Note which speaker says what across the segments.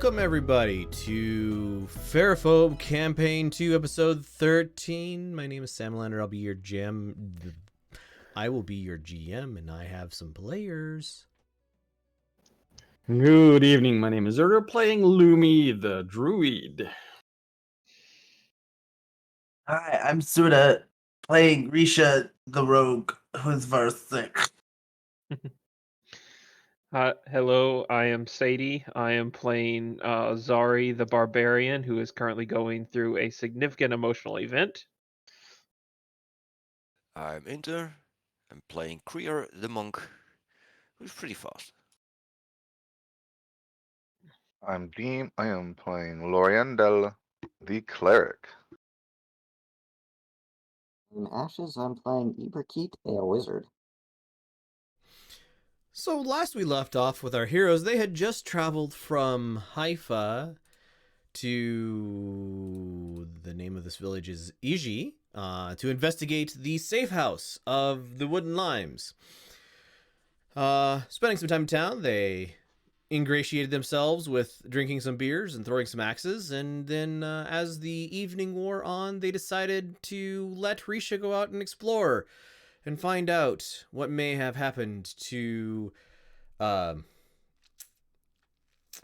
Speaker 1: Welcome everybody to Ferriphobe Campaign 2, Episode 13. My name is Sam Lander. I'll be your GM. I will be your GM, and I have some players.
Speaker 2: Good evening, my name is Zerga, playing Lumi the Druid.
Speaker 3: Hi, I'm Suda, playing Risha the Rogue, who's verse 6.
Speaker 4: Hello, I am Sadie. I am playing Zari the Barbarian, who is currently going through a significant emotional event.
Speaker 5: I'm Inter. I'm playing Krier the Monk, who's pretty fast.
Speaker 6: I'm Dean. I am playing Loriandel, the Cleric.
Speaker 7: In Ashes, I'm playing Iberkeet, a wizard.
Speaker 1: So last we left off with our heroes, they had just traveled from Haifa to the name of this village is Iji to investigate the safe house of the Wooden Limes. Spending some time in town, they ingratiated themselves with drinking some beers and throwing some axes, and then as the evening wore on, they decided to let Risha go out and explore and find out what may have happened to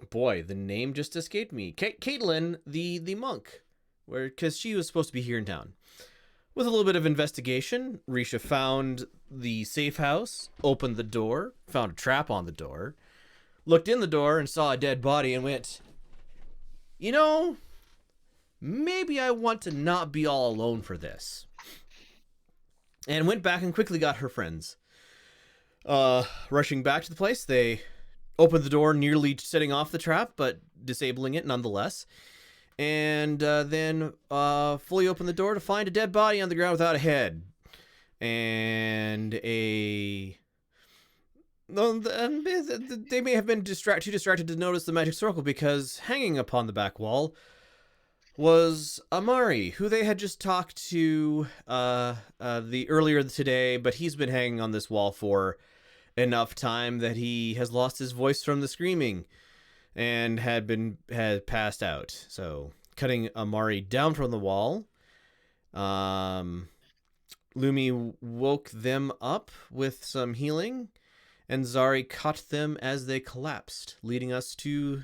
Speaker 1: boy, the name just escaped me. Caitlin, the monk, because she was supposed to be here in town. With a little bit of investigation, Risha found the safe house, opened the door, found a trap on the door, looked in the door and saw a dead body and went, you know, maybe I want to not be all alone for this. And went back and quickly got her friends. Rushing back to the place, they opened the door, nearly setting off the trap, but disabling it nonetheless. And then fully opened the door to find a dead body on the ground without a head. And they may have been too distracted to notice the magic circle, because hanging upon the back wall was Amari, who they had just talked to the earlier today, but he's been hanging on this wall for enough time that he has lost his voice from the screaming and had passed out. So cutting Amari down from the wall, Lumi woke them up with some healing, and Zari caught them as they collapsed, leading us to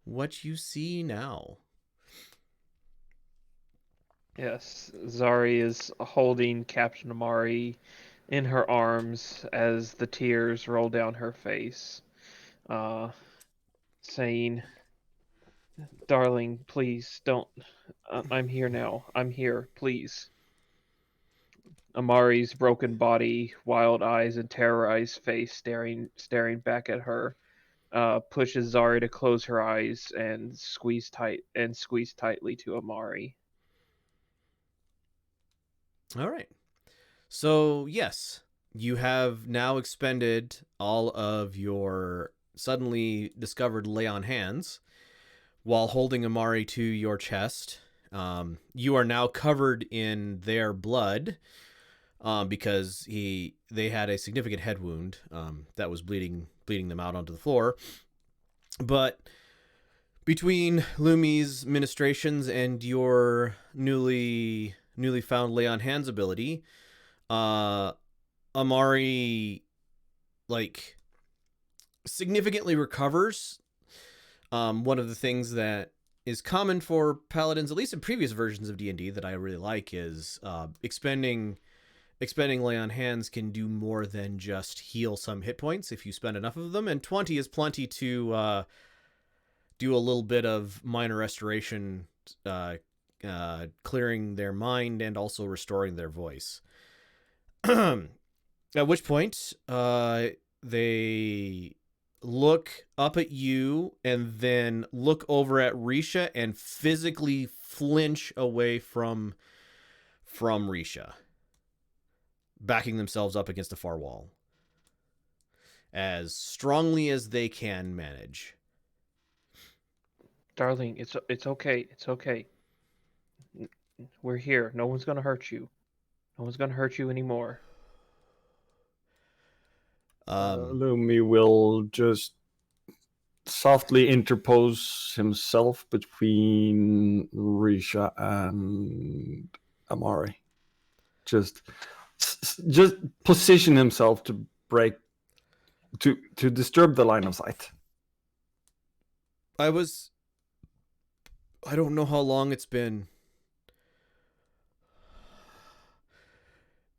Speaker 1: what you see now.
Speaker 4: Yes, Zari is holding Captain Amari in her arms as the tears roll down her face, saying, "Darling, please don't. I'm here now. I'm here, please." Amari's broken body, wild eyes, and terrorized face staring back at her, pushes Zari to close her eyes and squeeze tightly to Amari.
Speaker 1: All right. So, yes, you have now expended all of your suddenly discovered lay on hands while holding Amari to your chest. You are now covered in their blood because they had a significant head wound that was bleeding them out onto the floor. But between Lumi's ministrations and your newly found lay on hands ability, Amari significantly recovers. One of the things that is common for paladins, at least in previous versions of D&D, that I really like is expending lay on hands can do more than just heal some hit points if you spend enough of them, and 20 is plenty to do a little bit of minor restoration, clearing their mind and also restoring their voice. At which point, they look up at you and then look over at Risha and physically flinch away from Risha, backing themselves up against a far wall as strongly as they can manage.
Speaker 4: Darling, it's okay. It's okay. We're here. No one's gonna hurt you. No one's gonna hurt you anymore.
Speaker 2: Lumi will just softly interpose himself between Risha and Amari. Just position himself to break, to disturb the line of sight.
Speaker 1: I don't know how long it's been.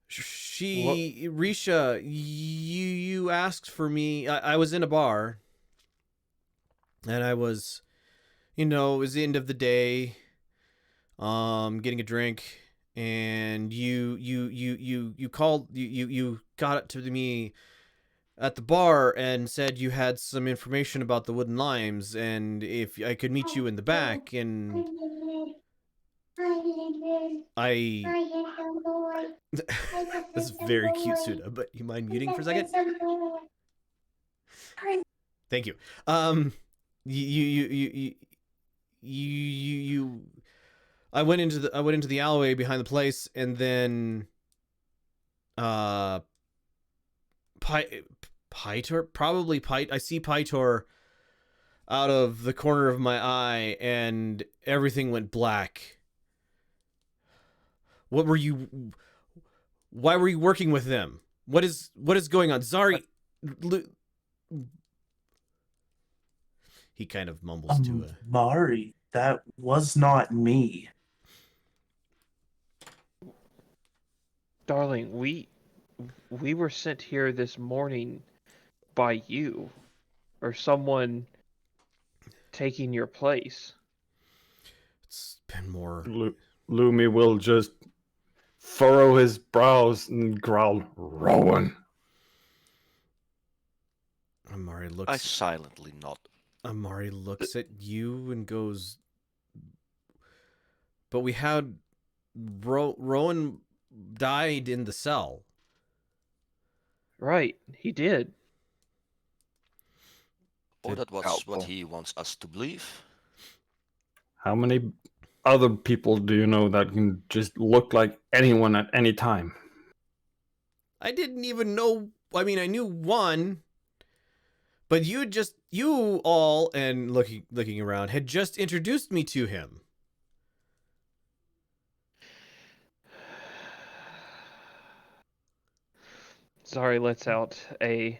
Speaker 1: Risha, you asked for me. I was in a bar, and I was, it was the end of the day, getting a drink, and you called, you got it to me at the bar and said you had some information about the wooden limes, and if I could meet you in the back, and I. That's very cute, Suda. But you mind muting for a second? Thank you. You. I went into the alleyway behind the place, and then, Pytor, probably Pyt. I see Pytor out of the corner of my eye, and everything went black. What were you? Why were you working with them? What is going on? Zari. He kind of mumbles to it.
Speaker 3: Mari, that was not me.
Speaker 4: Darling, we were sent here this morning by you, or someone taking your place.
Speaker 1: It's been more.
Speaker 2: Lumi will just furrow his brows and growl, "Rowan."
Speaker 1: Amari looks.
Speaker 5: I silently nod.
Speaker 1: Amari looks at you and goes, "But we had Rowan died in the cell."
Speaker 4: Right, he did.
Speaker 5: Or that was what
Speaker 6: Helpful.
Speaker 5: he wants us to believe.
Speaker 2: How many other people do you know that can just look like anyone at any time?
Speaker 1: I didn't even know. I mean, I knew one, but you all, and looking around, had just introduced me to him.
Speaker 4: Zari lets out a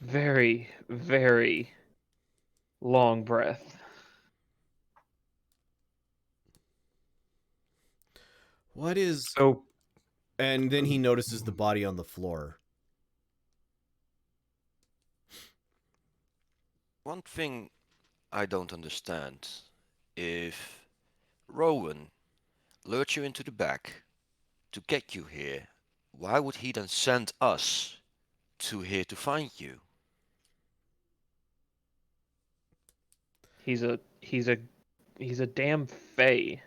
Speaker 4: very, very long breath.
Speaker 1: What is?
Speaker 2: So,
Speaker 1: And then he notices the body on the floor.
Speaker 5: One thing I don't understand. If Rowan lured you into the back to get you here, why would he then send us to here to find you?
Speaker 4: He's a damn fae.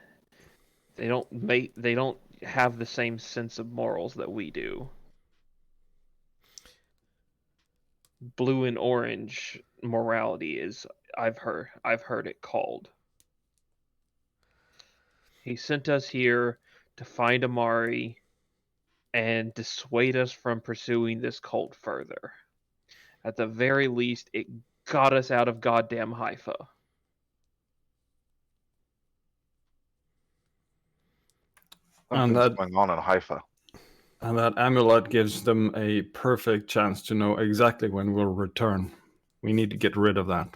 Speaker 4: They don't have the same sense of morals that we do. Blue and orange morality is I've heard it called. He sent us here to find Amari and dissuade us from pursuing this cult further. At the very least, it got us out of goddamn Haifa.
Speaker 2: And
Speaker 6: Something's going on in Haifa.
Speaker 2: and that amulet gives them a perfect chance to know exactly when we'll return. We need to get rid of that.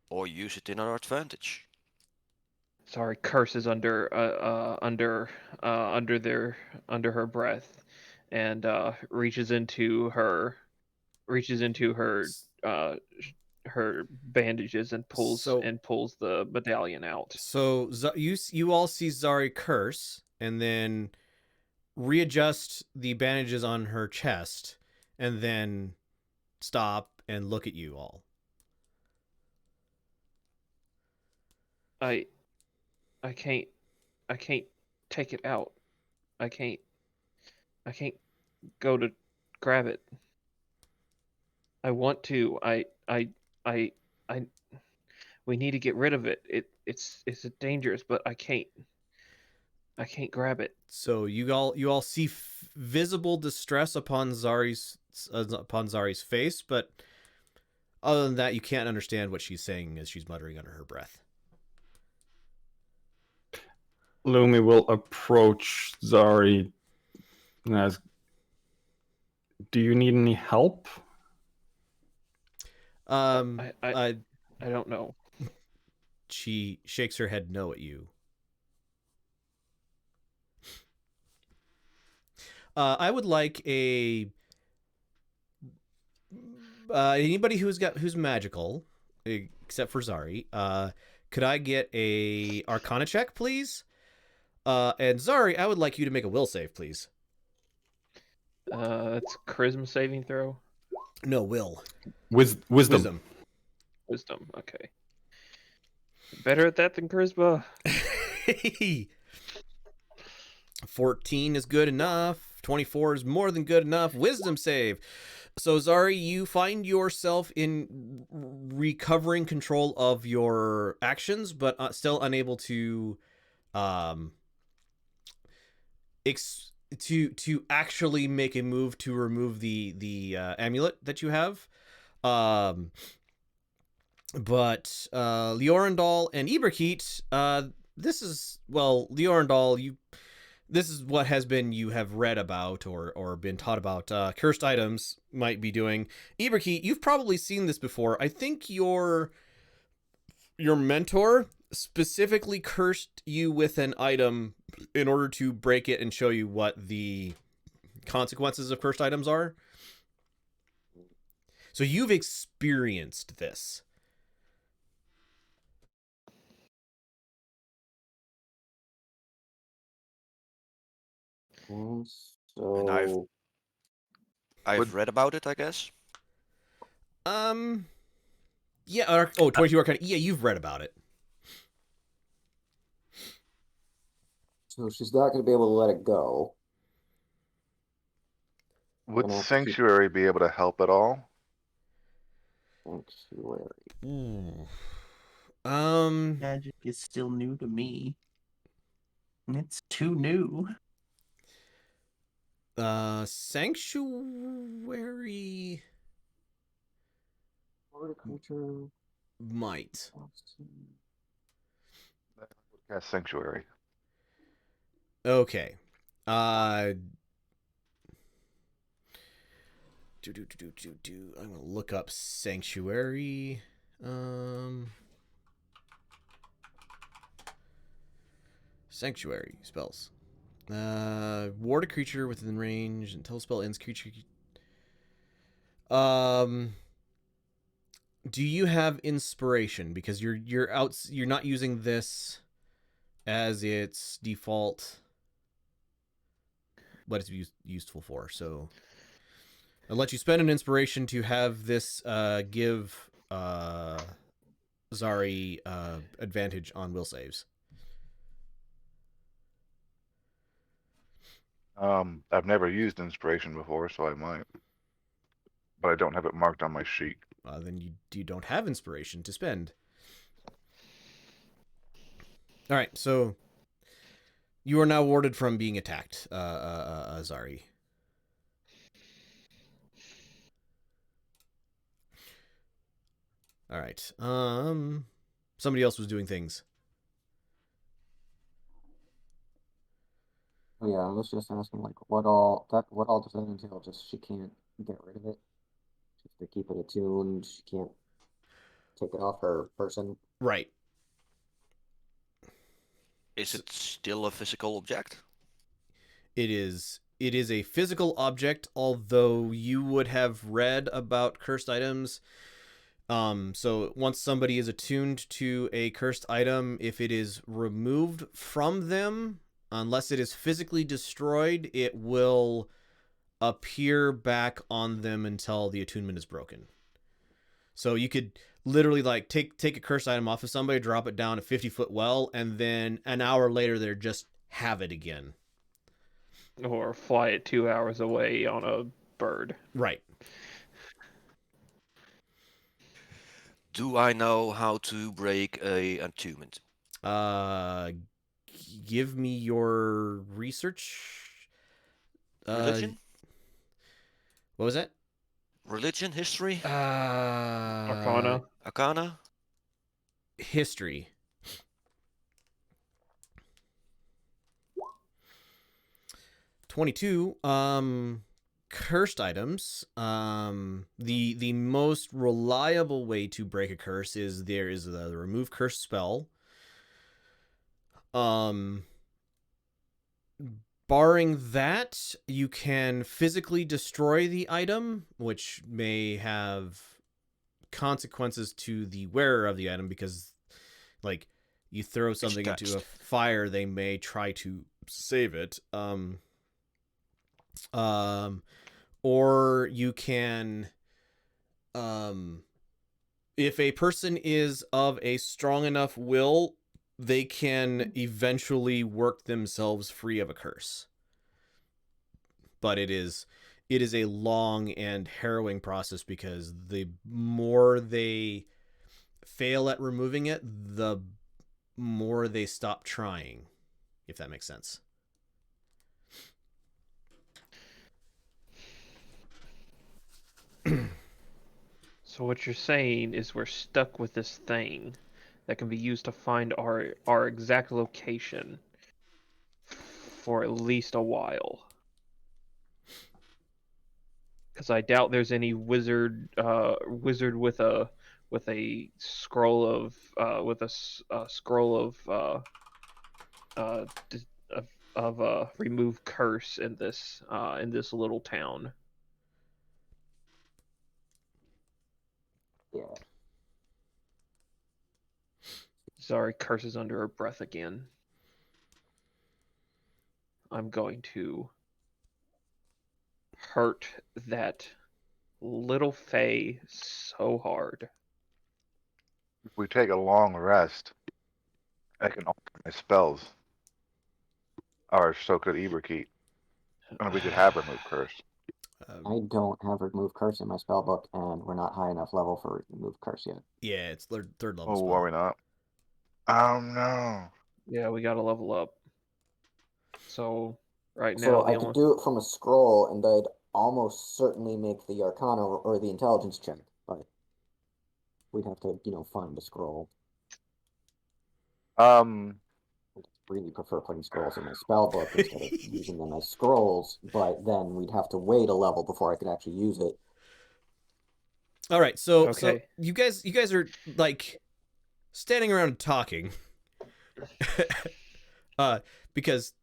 Speaker 5: Or use it in our advantage.
Speaker 4: Sorry, curses under her breath, and reaches into her her bandages and pulls the medallion out.
Speaker 1: So you all see Zari curse, and then readjust the bandages on her chest, and then stop and look at you all.
Speaker 4: I can't take it out. I can't go to grab it. I want to. We need to get rid of it. It's dangerous, but I can't grab it.
Speaker 1: So you all see visible distress upon Zari's face, but Other than that, you can't understand what she's saying as she's muttering under her breath.
Speaker 2: Lumi will approach Zari and ask, "Do you need any help?"
Speaker 4: I don't know.
Speaker 1: She shakes her head no at you. I would like a anybody who's magical, except for Zari. Could I get a Arcana check, please? And Zari, I would like you to make a will save, please.
Speaker 4: It's charisma saving throw.
Speaker 1: No, will.
Speaker 2: Wisdom.
Speaker 4: Wisdom. Okay. Better at that than charisma.
Speaker 1: 14 is good enough. 24 is more than good enough. Wisdom save. So, Zari, you find yourself in recovering control of your actions, but still unable to, to actually make a move to remove the amulet that you have. But Liorendal and Iberkeet, Liorendal, this is what you have read about or been taught about. Cursed items might be doing. Iberkeet, you've probably seen this before. I think your mentor specifically cursed you with an item in order to break it and show you what the consequences of cursed items are. So you've experienced this.
Speaker 7: And
Speaker 5: And I've
Speaker 7: so,
Speaker 5: read about it, I guess.
Speaker 1: Yeah. 22 Arcana. Yeah, you've read about it.
Speaker 7: so she's not going to be able to let it go.
Speaker 6: Would
Speaker 7: Gonna have to keep-
Speaker 6: Sanctuary be able to help at all?
Speaker 7: Sanctuary.
Speaker 1: Ooh.
Speaker 3: Magic is still new to me. It's too new.
Speaker 1: Sanctuary
Speaker 7: Horticulture.
Speaker 1: might.
Speaker 6: Cast Sanctuary.
Speaker 1: Okay. I'm gonna look up Sanctuary. Sanctuary spells. Ward a creature within range until spell ends. Creature. Do you have inspiration? Because you're not using this as its default. What it's useful for. So I'll let you spend an inspiration to have this give Zari advantage on will saves.
Speaker 6: I've never used inspiration before, so I might. But I don't have it marked on my sheet.
Speaker 1: Then you don't have inspiration to spend. All right, so you are now warded from being attacked, Zari. All right. Somebody else was doing things.
Speaker 7: Oh, yeah, I was just asking, like, what all does that entail? Just she can't get rid of it? She has to keep it attuned. She can't take it off her person.
Speaker 1: Right.
Speaker 5: Is it still a physical object?
Speaker 1: It is a physical object, although you would have read about cursed items. So once somebody is attuned to a cursed item, if it is removed from them, unless it is physically destroyed, it will appear back on them until the attunement is broken. So you could literally like take a cursed item off of somebody, drop it down a 50-foot well, and then an hour later they just have it again.
Speaker 4: Or fly it 2 hours away on a bird.
Speaker 1: Right.
Speaker 5: Do I know how to break a attunement?
Speaker 1: Give me your research.
Speaker 5: Religion?
Speaker 1: What was that?
Speaker 5: Religion, history,
Speaker 4: Arcana.
Speaker 5: arcana.
Speaker 1: History. $22. Cursed items. The most reliable way to break a curse is there is the remove curse spell. Barring that, you can physically destroy the item, which may have consequences to the wearer of the item, because, like, you throw something into a
Speaker 5: text?
Speaker 1: fire, they may try to save it. Or you can, if a person is of a strong enough will, they can eventually work themselves free of a curse. But it is a long and harrowing process, because the more they fail at removing it, the more they stop trying, if that makes sense.
Speaker 4: So what you're saying is we're stuck with this thing that can be used to find our exact location for at least a while. Because I doubt there's any wizard with a scroll of scroll of remove curse in this little town.
Speaker 7: Yeah.
Speaker 4: Zari curses under her breath again. I'm going to hurt that little Fae so hard.
Speaker 6: If we take a long rest, I can alter my spells. Or so could Eberkeet. And we could have remove curse.
Speaker 7: I don't have remove curse in my spell book, and we're not high enough level for remove curse yet.
Speaker 1: Yeah, it's third level
Speaker 6: Oh,
Speaker 1: spell.
Speaker 6: are we not? Oh no.
Speaker 4: Yeah, we gotta level up. So right now
Speaker 7: So I could do it from a scroll, and I'd almost certainly make the Arcana or the Intelligence check, but we'd have to, find a scroll. I really prefer putting scrolls in my spell book instead of using them as scrolls, but then we'd have to wait a level before I could actually use it.
Speaker 1: All right, so
Speaker 4: Okay.
Speaker 1: you guys are like standing around and talking, because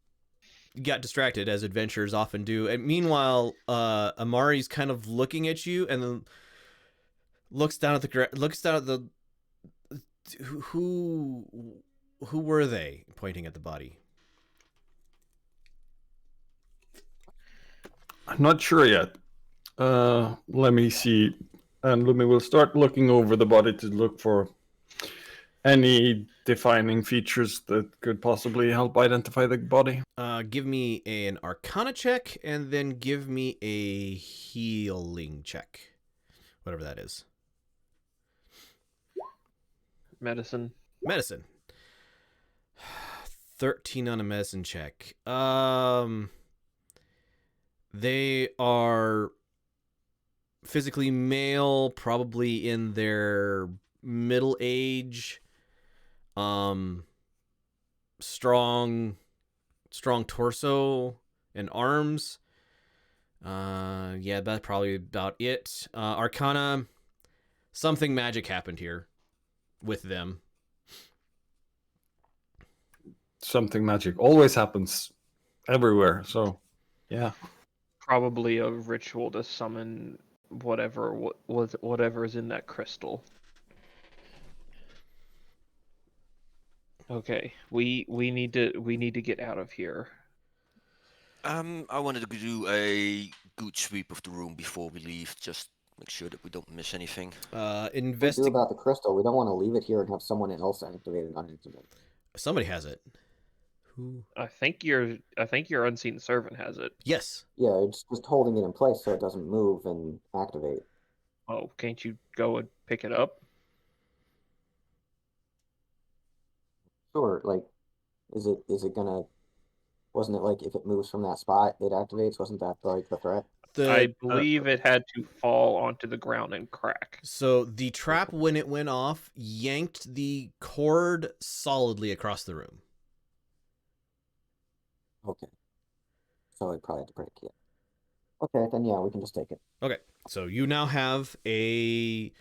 Speaker 1: you got distracted, as adventurers often do. And meanwhile, Amari's kind of looking at you, and then looks down at the who were they, pointing at the body.
Speaker 2: I'm not sure yet. Let me see. And Lumi will start looking over the body to look for any defining features that could possibly help identify the body.
Speaker 1: Give me an Arcana check, and then give me a healing check, whatever that is.
Speaker 4: Medicine.
Speaker 1: 13 on a medicine check. They are physically male, probably in their middle age. Strong torso and arms. Yeah, that's probably about it. Arcana, something magic happened here with them.
Speaker 2: Something magic always happens everywhere, so yeah.
Speaker 4: Probably a ritual to summon whatever is in that crystal. Okay, we need to get out of here.
Speaker 5: I wanted to do a good sweep of the room before we leave. Just make sure that we don't miss anything.
Speaker 7: What do we do about the crystal? We don't want to leave it here and have someone else activate it on accident.
Speaker 1: Somebody has it. Who?
Speaker 4: I think your unseen servant has it.
Speaker 1: Yes.
Speaker 7: Yeah, it's just holding it in place so it doesn't move and activate.
Speaker 4: Oh, can't you go and pick it up?
Speaker 7: Sure, like, is it gonna? Wasn't it like if it moves from that spot, it activates? Wasn't that like the threat?
Speaker 4: I believe it had to fall onto the ground and crack.
Speaker 1: So the trap, when it went off, yanked the cord solidly across the room.
Speaker 7: Okay. So I probably had to break it. Okay, then yeah, we can just take it.
Speaker 1: Okay, so you now have a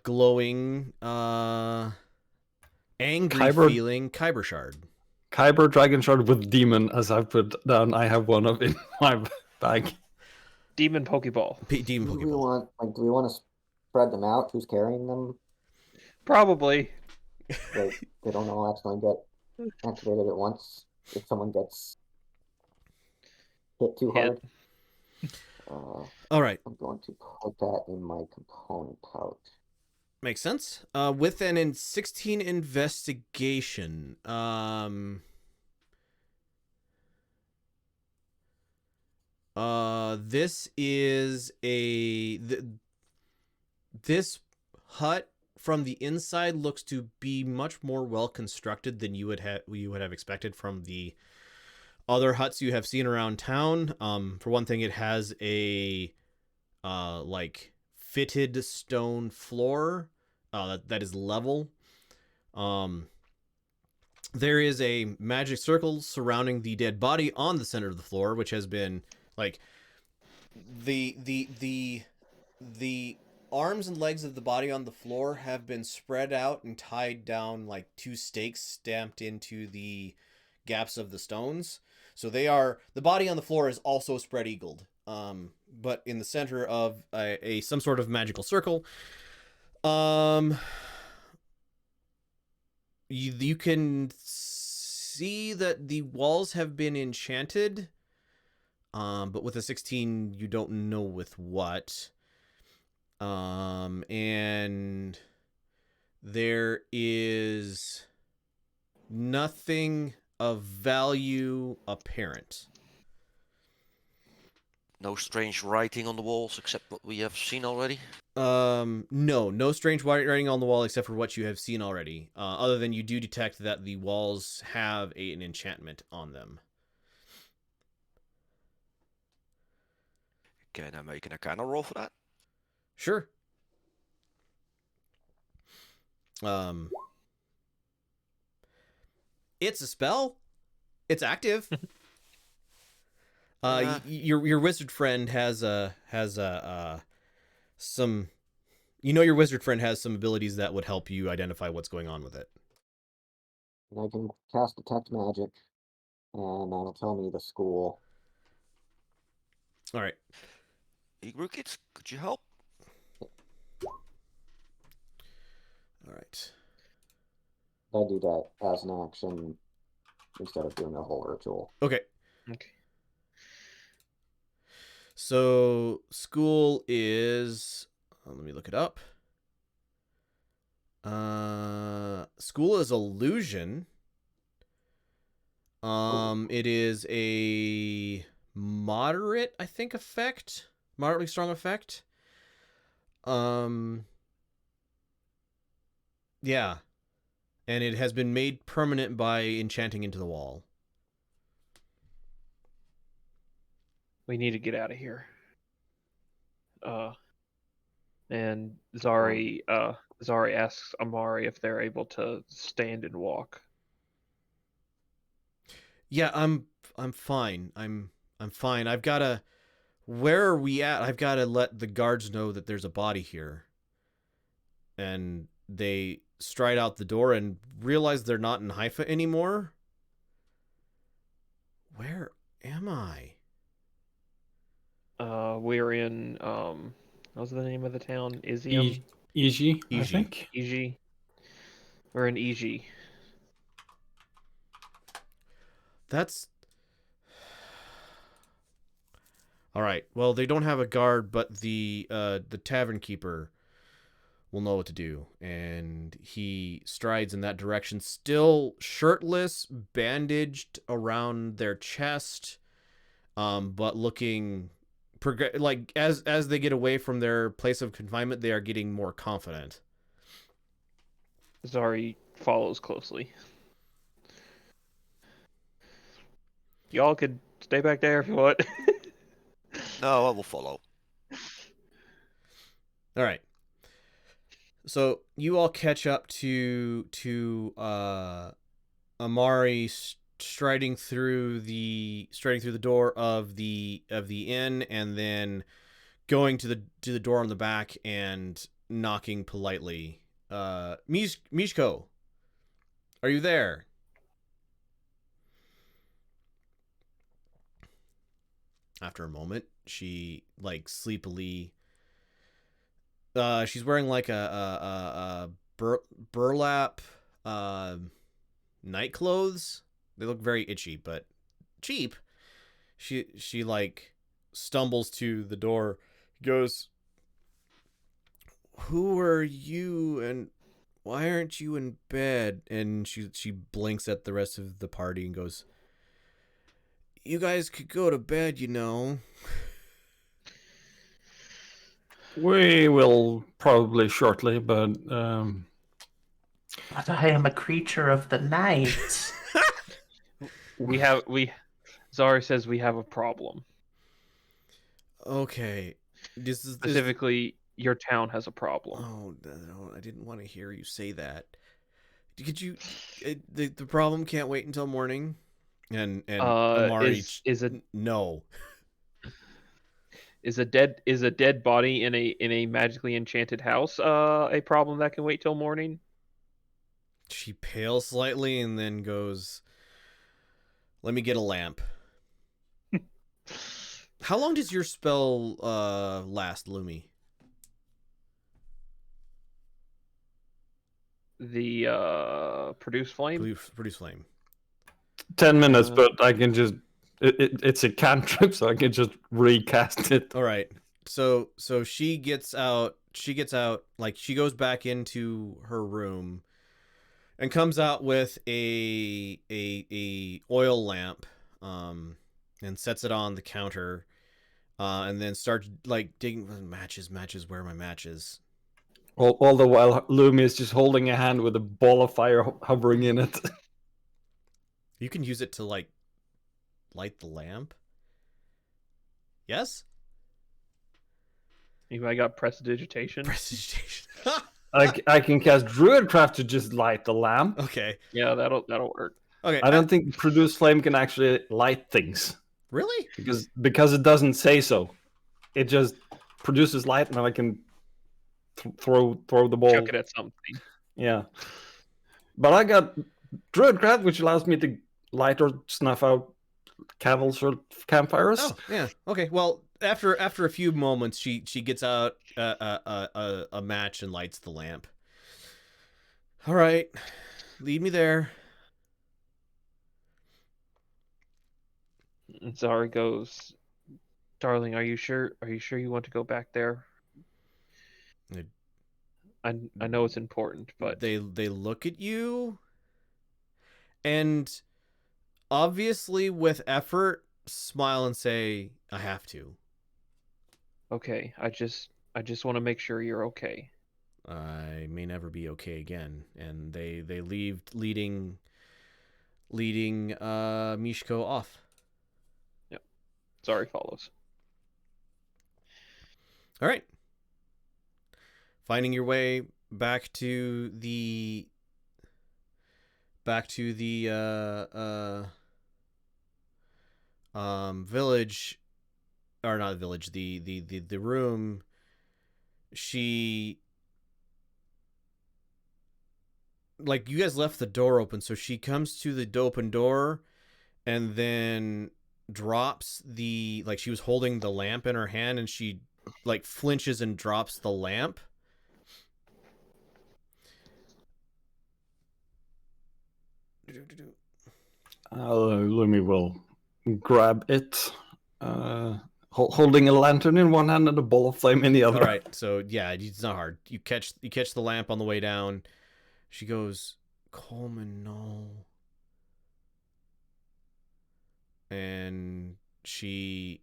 Speaker 1: glowing, angry feeling Kyber shard.
Speaker 2: Kyber Dragon Shard with Demon, as I've put down. I have one of in my bag.
Speaker 4: Demon Pokeball.
Speaker 1: Demon
Speaker 7: Do we
Speaker 1: Pokeball.
Speaker 7: want, do we want to spread them out? Who's carrying them?
Speaker 4: Probably.
Speaker 7: They don't all accidentally get activated at once if someone gets hit too hard.
Speaker 1: All right.
Speaker 7: I'm going to put that in my component pouch.
Speaker 1: Makes sense. With an 16 investigation, this is this hut from the inside looks to be much more well constructed than you would have expected from the other huts you have seen around town. For one thing, it has a like fitted stone floor that is level. There is a magic circle surrounding the dead body on the center of the floor, which has been like the arms and legs of the body on the floor have been spread out and tied down like two stakes stamped into the gaps of the stones. So the body on the floor is also spread eagled. But in the center of some sort of magical circle, you can see that the walls have been enchanted, but with a 16 you don't know with what. And there is nothing of value apparent.
Speaker 5: No strange writing on the walls except what we have seen already?
Speaker 1: No strange writing on the wall except for what you have seen already. Other than you do detect that the walls have an enchantment on them.
Speaker 5: Can I make an Arcana roll for that?
Speaker 1: Sure. It's a spell. It's active. Your wizard friend has some. Your wizard friend has some abilities that would help you identify what's going on with it.
Speaker 7: And I can cast Detect Magic, and that'll tell me the school.
Speaker 1: All right.
Speaker 5: Igrukit, could you help?
Speaker 1: All right.
Speaker 7: I do that as an action instead of doing a whole ritual.
Speaker 1: Okay.
Speaker 4: Okay.
Speaker 1: So school is. Let me look it up. School is illusion. It is a moderate, I think, effect. Moderately strong effect. Yeah. And it has been made permanent by enchanting into the wall.
Speaker 4: We need to get out of here. And Zari asks Amari if they're able to stand and walk.
Speaker 1: Yeah, I'm fine. I'm fine. Where are we at? I've got to let the guards know that there's a body here. And they stride out the door and realize they're not in Haifa anymore. Where am I?
Speaker 4: We're in what's the name of the town? Izium?
Speaker 2: Iji, I
Speaker 1: Iji.
Speaker 2: think.
Speaker 4: Iji. We're in Iji.
Speaker 1: That's... All right. Well, they don't have a guard, but the tavern keeper will know what to do. And he strides in that direction, still shirtless, bandaged around their chest, but looking like as they get away from their place of confinement, they are getting more confident.
Speaker 4: Zari follows closely. Y'all could stay back there if you want.
Speaker 5: No, I will follow.
Speaker 1: All right. So you all catch up to Amari striding through the door of the inn, and then going to the door on the back and knocking politely. Mishko, are you there? After a moment, she like sleepily. She's wearing like a burlap night clothes. They look very itchy, but cheap. She like stumbles to the door, goes, "Who are you, and why aren't you in bed?" And she blinks at the rest of the party and goes, "You guys could go to bed, you know."
Speaker 2: We will probably shortly, but
Speaker 3: But I am a creature of the night.
Speaker 4: Zari says we have a problem.
Speaker 1: Okay, this is
Speaker 4: Specifically, your town has a problem.
Speaker 1: Oh no! I didn't want to hear you say that. Could you? The problem can't wait until morning. And Amari no.
Speaker 4: Is a dead body in a magically enchanted house a problem that can wait till morning?
Speaker 1: She pales slightly and then goes, "Let me get a lamp." How long does your spell last, Lumi?
Speaker 4: The produce flame?
Speaker 1: Produce flame.
Speaker 2: 10 minutes, but I can just it's a cantrip, so I can just recast it.
Speaker 1: All right. So she gets out, like she goes back into her room and comes out with a oil lamp, and sets it on the counter, and then starts like digging matches. Where are my matches?
Speaker 2: All the while, Lumi is just holding a hand with a ball of fire hovering in it.
Speaker 1: You can use it to like light the lamp. Yes.
Speaker 4: Anybody got prestidigitation?
Speaker 1: Prestidigitation.
Speaker 2: I can cast Druidcraft to just light the lamp.
Speaker 1: Okay.
Speaker 4: Yeah, that'll work.
Speaker 1: Okay.
Speaker 2: I don't think Produce Flame can actually light things.
Speaker 1: Really?
Speaker 2: Because it doesn't say so. It just produces light, and I can throw the ball.
Speaker 4: Chuck it at something.
Speaker 2: Yeah. But I got Druidcraft, which allows me to light or snuff out candles or campfires.
Speaker 1: Oh, yeah. Okay. Well, after a few moments, she gets out a match and lights the lamp. All right, lead me there.
Speaker 4: And Zari goes, "Darling, are you sure? Are you sure you want to go back there? I know it's important, but
Speaker 1: they look at you, and obviously with effort, smile and say, "I have to."
Speaker 4: okay. I just want to make sure you're okay."
Speaker 1: I may never be okay again, and they leave, leading Mishko off.
Speaker 4: Yep. Zari follows.
Speaker 1: All right. Finding your way back to the village, or not village, the room. She, like, you guys left the door open, so she comes to the open door and then drops like she was holding the lamp in her hand, and she like flinches and drops the lamp.
Speaker 2: Lumi will grab it, holding a lantern in one hand and a ball of flame in the other.
Speaker 1: All right, so yeah, it's not hard. You catch the lamp on the way down. She goes, "Coleman, no." And she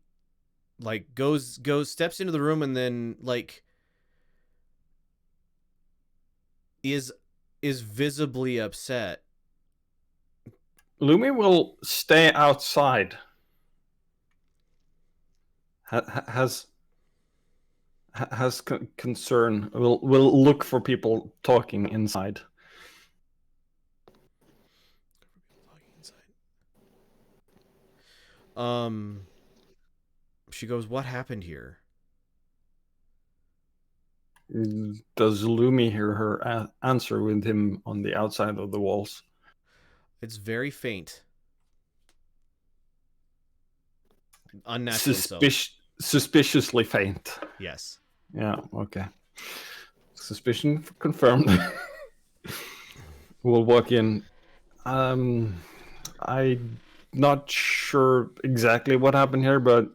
Speaker 1: like goes steps into the room, and then like is visibly upset.
Speaker 2: Lumi will stay outside, has concern. Will look for people talking inside.
Speaker 1: She goes, "What happened here?"
Speaker 2: Does Lumi hear her answer with him on the outside of the walls?
Speaker 1: It's very faint. Unnaturally so.
Speaker 2: Suspiciously faint.
Speaker 1: Yes.
Speaker 2: Yeah, okay. Suspicion confirmed. We'll walk in. I'm not sure exactly what happened here, but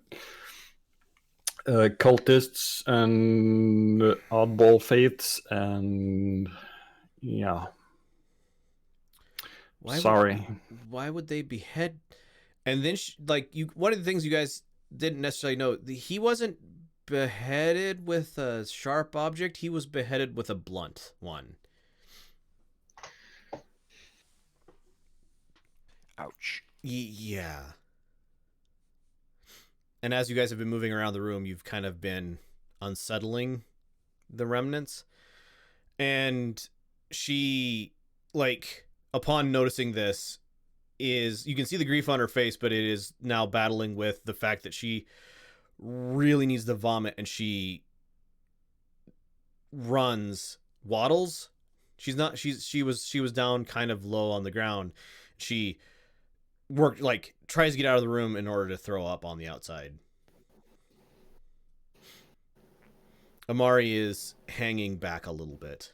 Speaker 2: cultists and oddball faiths and yeah.
Speaker 1: Why would they behead? And then one of the things you guys didn't necessarily know, he wasn't beheaded with a sharp object. He was beheaded with a blunt one.
Speaker 5: Ouch.
Speaker 1: Yeah. And as you guys have been moving around the room, you've kind of been unsettling the remnants. And she, upon noticing this, you can see the grief on her face, but it is now battling with the fact that she really needs to vomit, and she waddles. She was down kind of low on the ground. She tries to get out of the room in order to throw up on the outside. Amari is hanging back a little bit.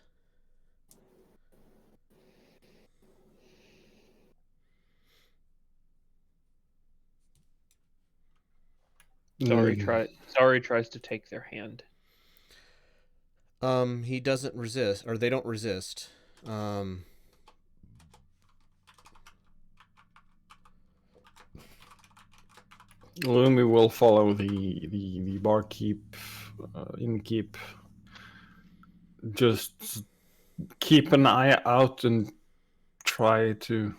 Speaker 4: Zari tries to take their hand.
Speaker 1: He doesn't resist, or they don't resist.
Speaker 2: Lumi will follow the barkeep, innkeep. Just keep an eye out and try to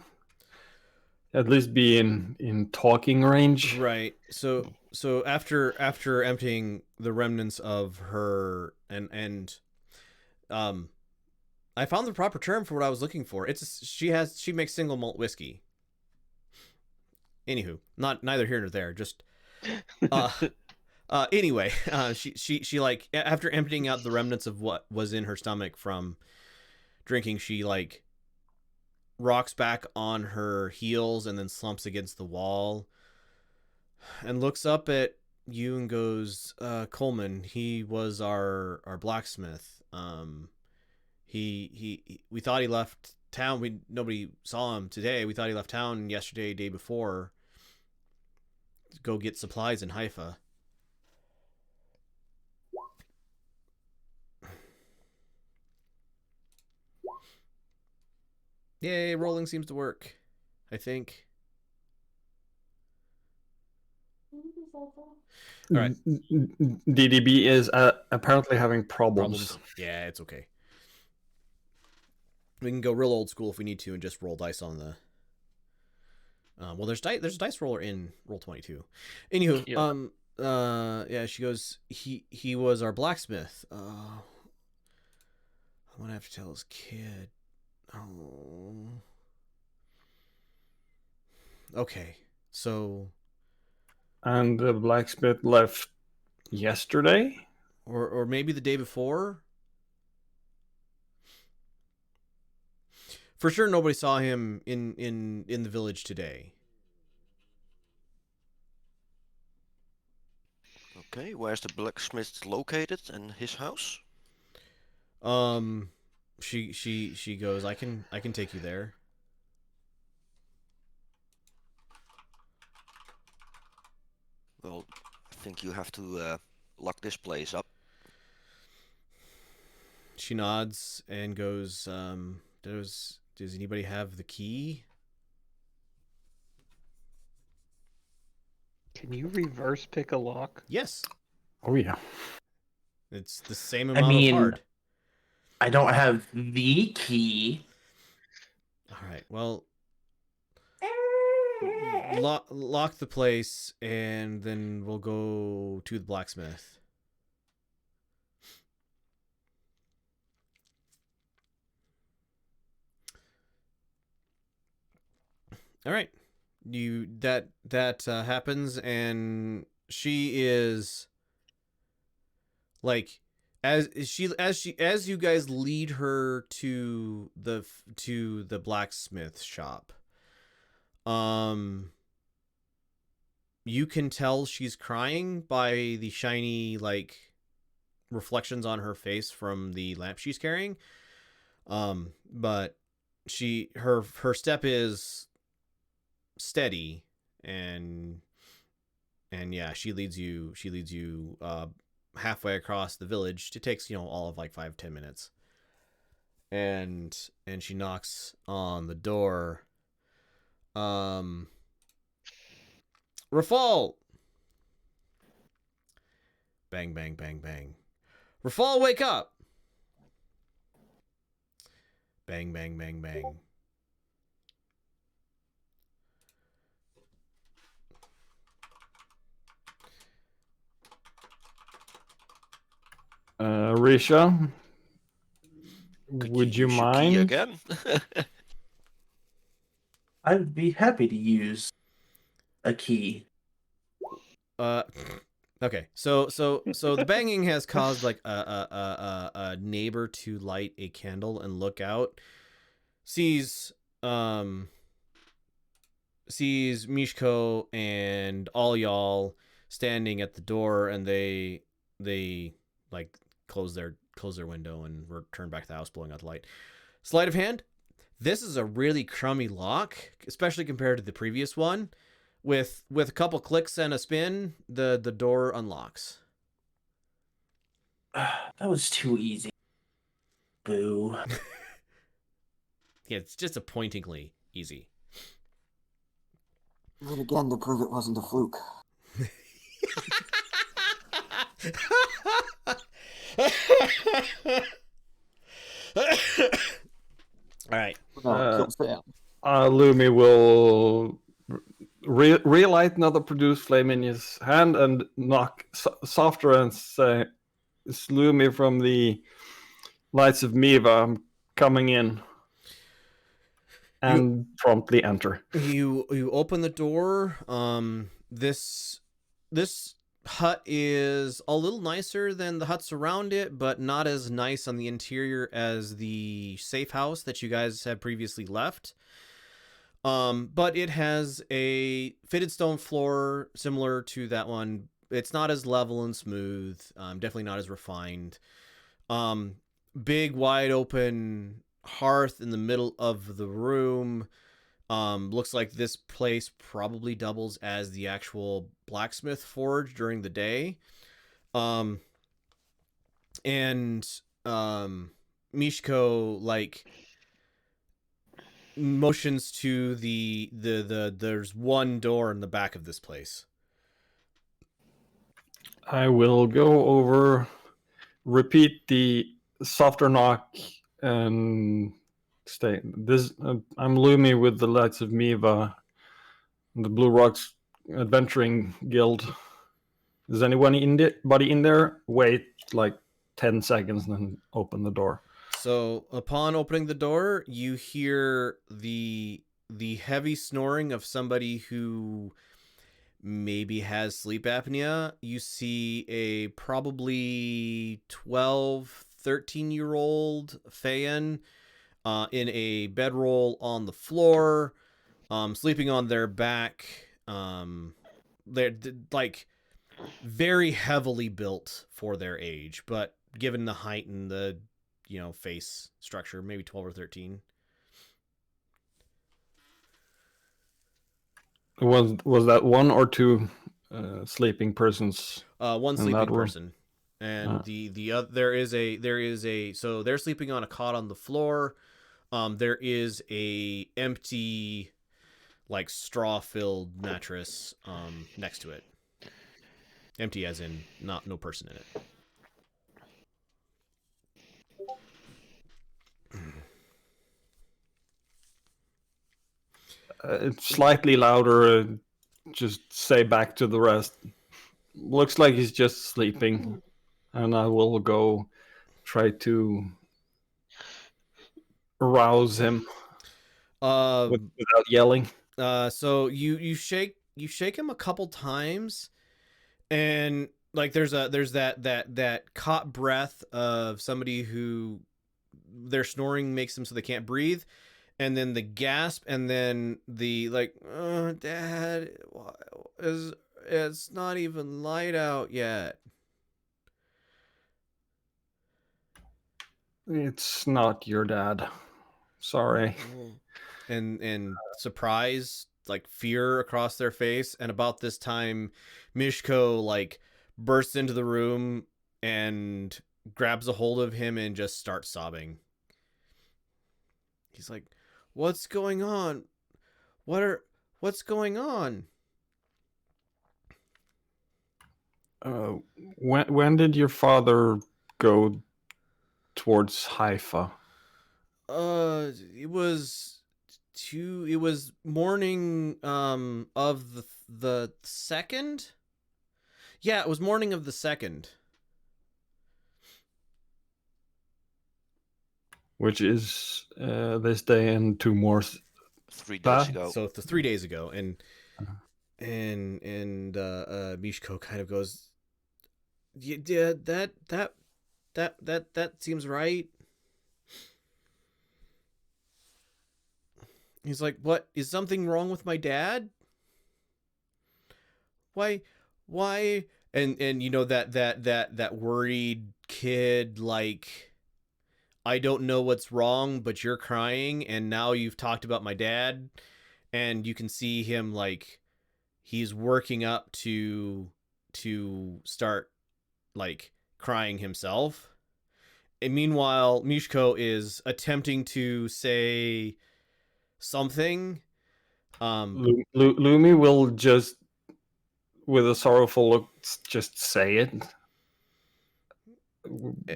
Speaker 2: at least be in talking range.
Speaker 1: Right. So after emptying the remnants of her and I found the proper term for what I was looking for. She makes single malt whiskey. Anywho, neither here nor there. Just anyway, she after emptying out the remnants of what was in her stomach from drinking, she rocks back on her heels and then slumps against the wall and looks up at you and goes, Coleman, he was our blacksmith. We thought he left town. Nobody saw him today. We thought he left town yesterday, day before, to go get supplies in Haifa. Yay, rolling seems to work, I think. All right.
Speaker 2: DDB is apparently having problems.
Speaker 1: Yeah, it's okay. We can go real old school if we need to and just roll dice on the. Well, there's a dice roller in Roll20. Anywho,
Speaker 4: Yep.
Speaker 1: yeah, she goes. He was our blacksmith. I'm gonna have to tell his kid. Oh. Okay, so.
Speaker 2: And the blacksmith left yesterday,
Speaker 1: or maybe the day before. For sure, nobody saw him in the village today.
Speaker 5: Okay, where's the blacksmith located and his house?
Speaker 1: She goes, I can take you there.
Speaker 5: Well, I think you have to lock this place up.
Speaker 1: She nods and goes, does anybody have the key?
Speaker 4: Can you reverse pick a lock?
Speaker 1: Yes.
Speaker 2: Oh yeah.
Speaker 1: It's the same amount of hard.
Speaker 3: I don't have the key.
Speaker 1: All right. Well, lock the place, and then we'll go to the blacksmith. All right, that happens, and she is like, as you guys lead her to the blacksmith shop. You can tell she's crying by the shiny like reflections on her face from the lamp she's carrying. But her step is steady, and yeah, she leads you halfway across the village. It takes, all of like 5-10 minutes. And she knocks on the door. Rafal! Bang, bang, bang, bang. Rafal, wake up! Bang, bang, bang, bang.
Speaker 2: Risha,
Speaker 5: Could
Speaker 2: would you
Speaker 5: use your key
Speaker 2: mind?
Speaker 5: again?
Speaker 3: I would be happy to use a key.
Speaker 1: Okay. So the banging has caused like a neighbor to light a candle and look out. Sees Mishko and all y'all standing at the door, and they like close their window and return back to the house, blowing out the light. Sleight of hand. This is a really crummy lock, especially compared to the previous one. With a couple clicks and a spin, the door unlocks.
Speaker 3: That was too easy. Boo.
Speaker 1: Yeah, it's disappointingly easy.
Speaker 7: And again, to prove it wasn't a fluke.
Speaker 1: All right.
Speaker 7: No, kill Sam.
Speaker 2: Lumi will relight another produced flame in his hand and knock softer and say, "It's Lumi from the Lights of Miva. I'm coming in." And promptly enter.
Speaker 1: You open the door. This hut is a little nicer than the huts around it, but not as nice on the interior as the safe house that you guys had previously left. But it has a fitted stone floor similar to that one. It's not as level and smooth. Definitely not as refined. Big wide open hearth in the middle of the room. Looks like this place probably doubles as the actual blacksmith forge during the day. Mishko like motions to the there's one door in the back of this place.
Speaker 2: I will go over, repeat the softer knock, and stay. I'm Lumi with the Lights of Miva, the Blue Rocks Adventuring Guild. Is anyone anybody in there? Wait like 10 seconds and then open the door.
Speaker 1: So upon opening the door, you hear the heavy snoring of somebody who maybe has sleep apnea. You see a probably 12, 13-year-old Feyan in a bedroll on the floor, sleeping on their back. They're like very heavily built for their age, but given the height and the face structure, maybe 12 or 13.
Speaker 2: Was that one or two sleeping persons?
Speaker 1: One sleeping
Speaker 2: that room?
Speaker 1: person, and the other, there is a so they're sleeping on a cot on the floor. There is a empty, like straw filled mattress next to it. Empty as in no person in it.
Speaker 2: Slightly louder, just say back to the rest. Looks like he's just sleeping, and I will go try to arouse him without yelling.
Speaker 1: So you shake him a couple times, and like there's that caught breath of somebody who their snoring makes them so they can't breathe, and then the gasp, and then the like, Dad, it's not even light out yet.
Speaker 2: It's not your dad. Sorry.
Speaker 1: And surprise, like fear across their face. And about this time, Mishko like bursts into the room and grabs a hold of him and just starts sobbing. He's like, "What's going on? What's going on?"
Speaker 2: When did your father go towards Haifa?
Speaker 1: It was morning of the second. Yeah, it was morning of the second.
Speaker 2: Which is this day and 2 more.
Speaker 5: 3 days ago.
Speaker 1: So it's 3 days ago, and Mishko kind of goes, "Yeah, that seems right." He's like, "What, is something wrong with my dad? Why?" And you know that worried kid, like, "I don't know what's wrong, but you're crying, and now you've talked about my dad," and you can see him like he's working up to start like crying himself. And meanwhile, Mishko is attempting to say something.
Speaker 2: Lumi will just, with a sorrowful look, just say it.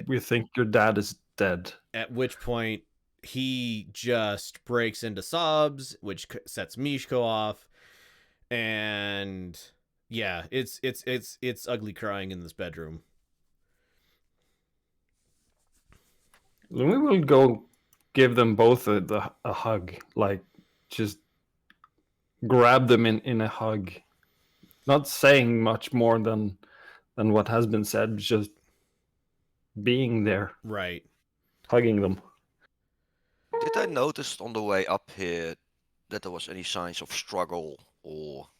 Speaker 2: We think your dad is dead.
Speaker 1: At which point he just breaks into sobs, which sets Mishko off. And yeah, it's ugly crying in this bedroom.
Speaker 2: Lumi will go give them both a hug, like just grab them in a hug. Not saying much more than what has been said, just being there,
Speaker 1: Right.
Speaker 2: hugging them.
Speaker 5: Did I notice on the way up here that there was any signs of struggle or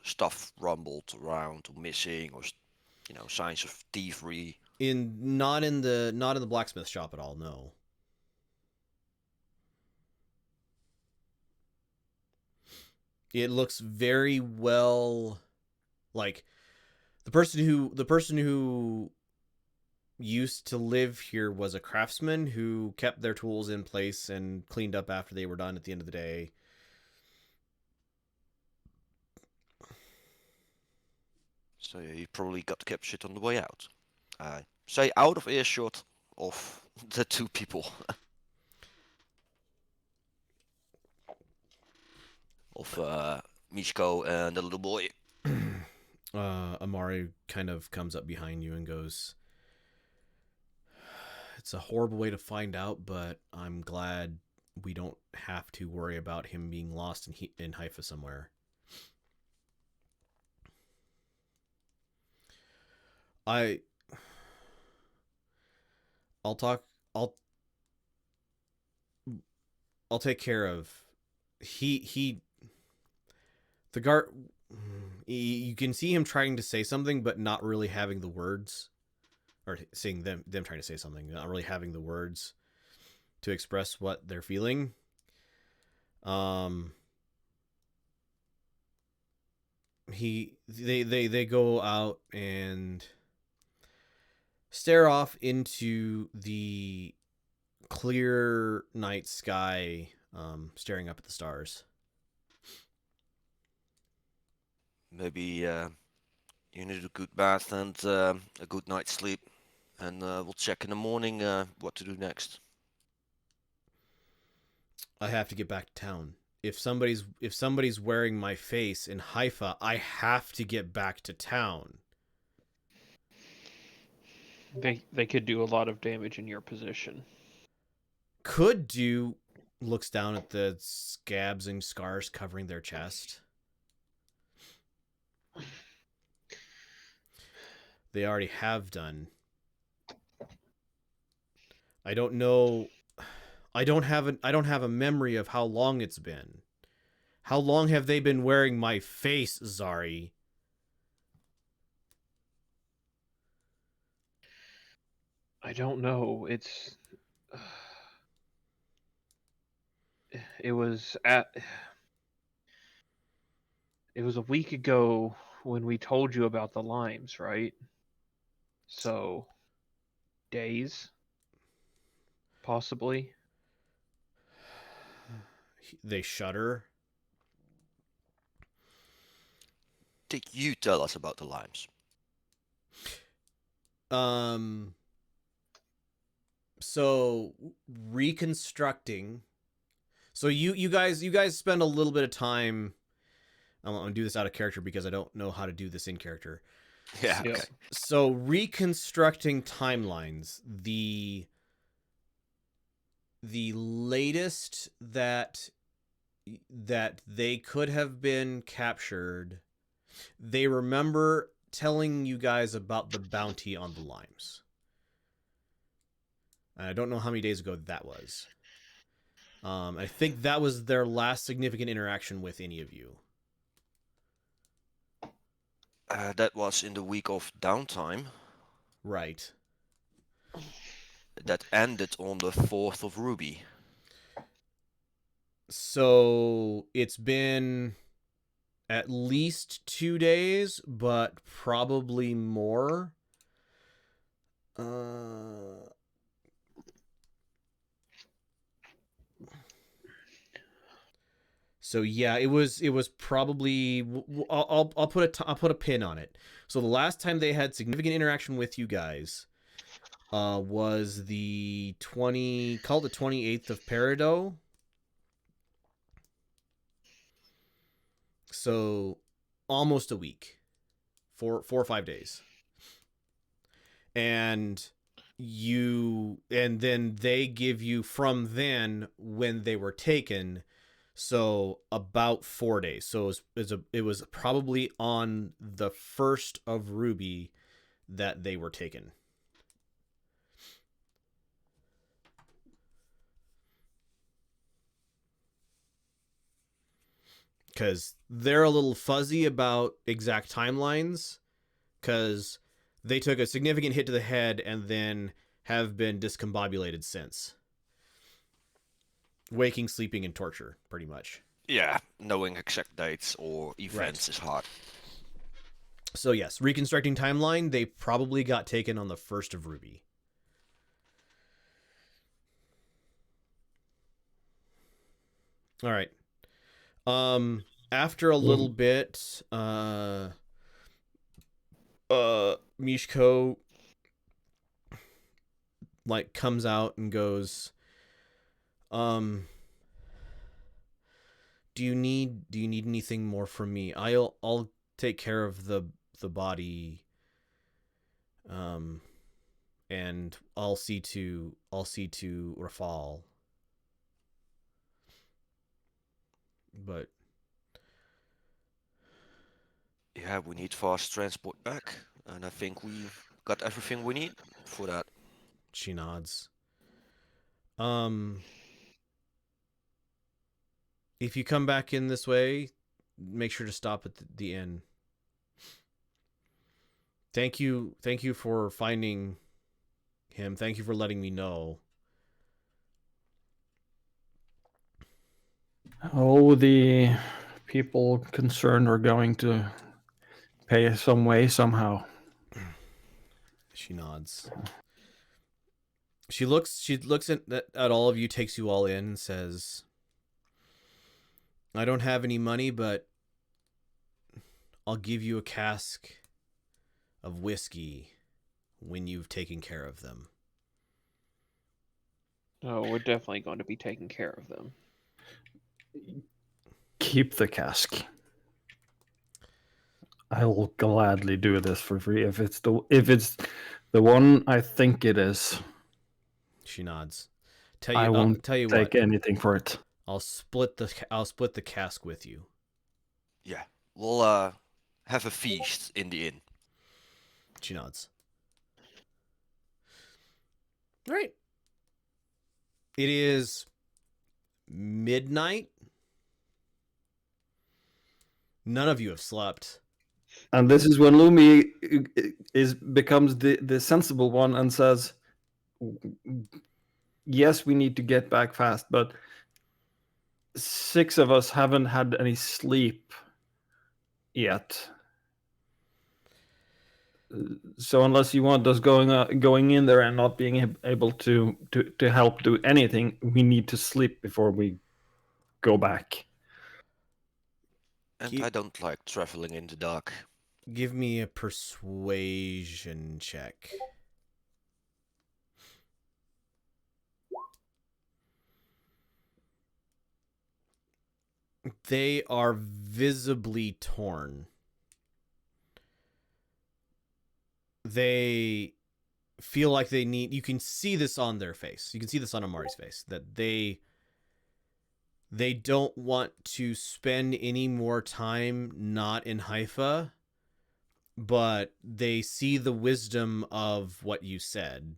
Speaker 5: stuff rumbled around or missing, or signs of thievery?
Speaker 1: Not in the blacksmith shop at all, no. It looks very well like the person who used to live here was a craftsman who kept their tools in place and cleaned up after they were done at the end of the day.
Speaker 5: So yeah, you probably got kept shit on the way out. Say out of earshot of the 2 people. Of Mishko and the little boy.
Speaker 1: Amari kind of comes up behind you and goes, "It's a horrible way to find out, but I'm glad we don't have to worry about him being lost in Haifa somewhere." I'll take care of the guard. You can see him trying to say something but not really having the words, or seeing them trying to say something, not really having the words to express what they're feeling. They go out and stare off into the clear night sky, staring up at the stars.
Speaker 5: Maybe you need a good bath and a good night's sleep, and we'll check in the morning what to do next.
Speaker 1: I have to get back to town. if somebody's wearing my face in Haifa, I have to get back to town.
Speaker 4: They could do a lot of damage in your position.
Speaker 1: Could do. Looks down at the scabs and scars covering their chest. They already have done. I don't know. I don't have a memory of how long it's been. How long have they been wearing my face, Zari?
Speaker 4: I don't know. It was a week ago when we told you about the limes, right? So, days, possibly.
Speaker 1: They shudder.
Speaker 5: Did you tell us about the limes?
Speaker 1: So reconstructing. So you guys spend a little bit of time. I'm gonna do this out of character because I don't know how to do this in character.
Speaker 5: Yeah.
Speaker 4: Yep.
Speaker 5: Okay.
Speaker 1: So reconstructing timelines. The latest that they could have been captured, they remember telling you guys about the bounty on the limes. I don't know how many days ago that was. I think that was their last significant interaction with any of you.
Speaker 5: That was in the week of downtime.
Speaker 1: Right.
Speaker 5: That ended on the 4th of Ruby.
Speaker 1: So it's been at least 2 days, but probably more. So yeah, it was probably I'll put a pin on it. So the last time they had significant interaction with you guys was the 28th of Peridot. So almost a week. 4 or 5 days. And then they give you from then when they were taken, so about 4 days. So it was probably on the 1st of Ruby that they were taken. Because they're a little fuzzy about exact timelines, because they took a significant hit to the head and then have been discombobulated since. Waking, sleeping, and torture, pretty much.
Speaker 5: Yeah, knowing exact dates or events is hard.
Speaker 1: So yes, reconstructing timeline, they probably got taken on the 1st of Ruby. All right. After a little bit, Mishko like comes out and goes, do you need anything more from me? I'll take care of the body, and I'll see to Rafal. But
Speaker 5: Yeah, we need fast transport back, and I think we got everything we need for that.
Speaker 1: she nods. If you come back in this way, make sure to stop at the inn. Thank you for finding him. Thank you for letting me know.
Speaker 2: Oh, the people concerned are going to pay some way somehow.
Speaker 1: She nods. She looks at all of you, takes you all in, and says, I don't have any money, but I'll give you a cask of whiskey when you've taken care of them.
Speaker 4: Oh, we're definitely going to be taking care of them.
Speaker 2: keep the cask. I will gladly do this for free if it's the one I think it is.
Speaker 1: She nods.
Speaker 2: I won't
Speaker 1: tell you
Speaker 2: take
Speaker 1: what.
Speaker 2: anything for it.
Speaker 1: I'll split the cask with you.
Speaker 5: Yeah, we'll have a feast in the inn.
Speaker 1: She nods. All right. It is midnight. None of you have slept.
Speaker 2: And this is when Lumi becomes the sensible one and says, yes, we need to get back fast, but 6 of us haven't had any sleep yet. So unless you want us going in there and not being able to help do anything, we need to sleep before we go back.
Speaker 5: And I don't like traveling in the dark.
Speaker 1: Give me a persuasion check. They are visibly torn. They feel like they need... You can see this on their face. You can see this on Amari's face. That they don't want to spend any more time not in Haifa, but they see the wisdom of what you said.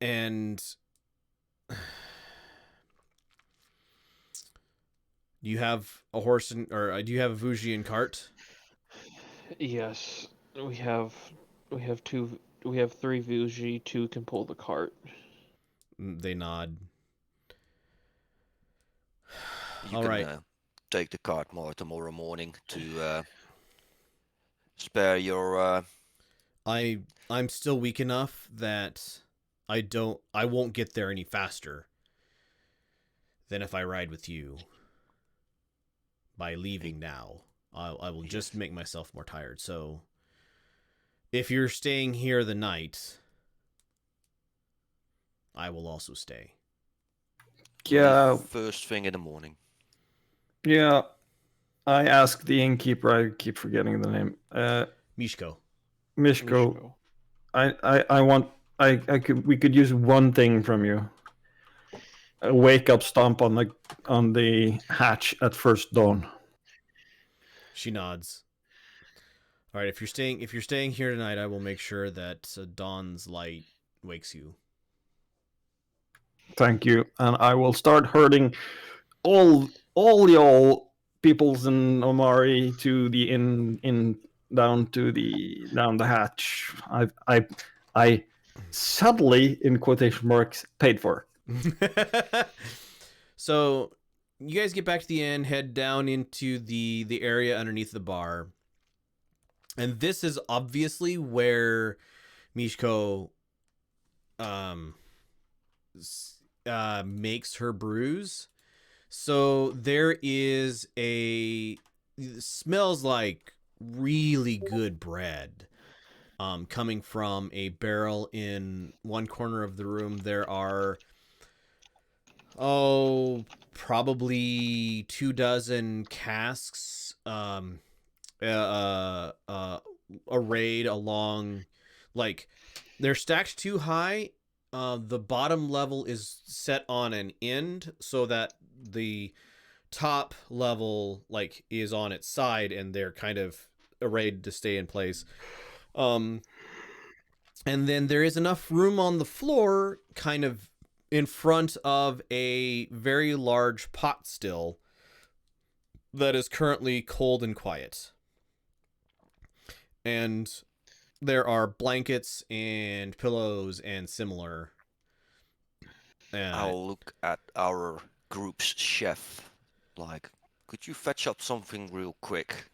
Speaker 1: And do you have a horse or do you have a Vujian cart?
Speaker 4: Yes, we have 3 Vuji, 2 can pull the cart.
Speaker 1: They nod.
Speaker 5: You
Speaker 1: All
Speaker 5: can
Speaker 1: right.
Speaker 5: take the cart more tomorrow morning to spare your.
Speaker 1: I'm still weak enough that I won't get there any faster than if I ride with you. By leaving now, I will just make myself more tired. So if you're staying here the night, I will also stay.
Speaker 2: Yeah.
Speaker 5: First thing in the morning.
Speaker 2: Yeah. I asked the innkeeper. I keep forgetting the name.
Speaker 1: Mishko.
Speaker 2: Mishko. I want. We could use one thing from you. A wake up stomp on the hatch at first dawn.
Speaker 1: She nods. All right, if you're staying here tonight, I will make sure that dawn's light wakes you.
Speaker 2: Thank you, and I will start herding all y'all peoples in Omari to the inn down the hatch. I suddenly, in quotation marks, paid for.
Speaker 1: So you guys get back to the inn, head down into the area underneath the bar. And this is obviously where Mishko makes her brews. So there is it smells like really good bread coming from a barrel in one corner of the room. There are probably 24 casks arrayed along, like they're stacked too high. The bottom level is set on an end so that the top level like is on its side, and they're kind of arrayed to stay in place. And then there is enough room on the floor kind of in front of a very large pot still that is currently cold and quiet. And there are blankets and pillows and similar.
Speaker 5: I'll look at our group's chef. Like, could you fetch up something real quick?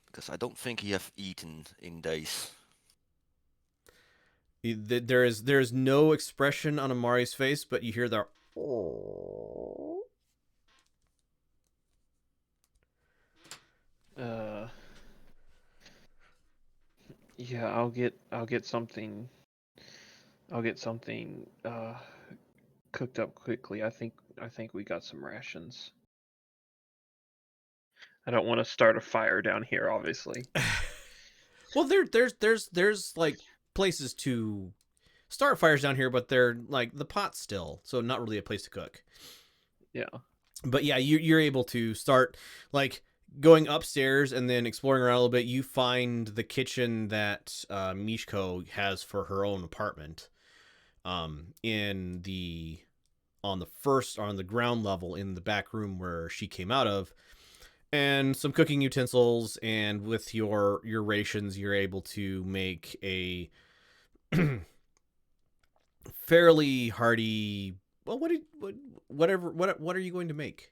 Speaker 5: Because I don't think he have eaten in days.
Speaker 1: There is no expression on Amari's face, but you hear the
Speaker 4: Yeah, I'll get something cooked up quickly. I think we got some rations. I don't want to start a fire down here, obviously.
Speaker 1: Well, there's like places to start fires down here, but they're like the pot's still, so not really a place to cook.
Speaker 4: Yeah.
Speaker 1: But yeah, you're able to start like going upstairs and then exploring around a little bit. You find the kitchen that Mishko has for her own apartment. In the on the ground level in the back room where she came out of, and some cooking utensils, and with your rations you're able to make a fairly hearty, well, what are you going to make?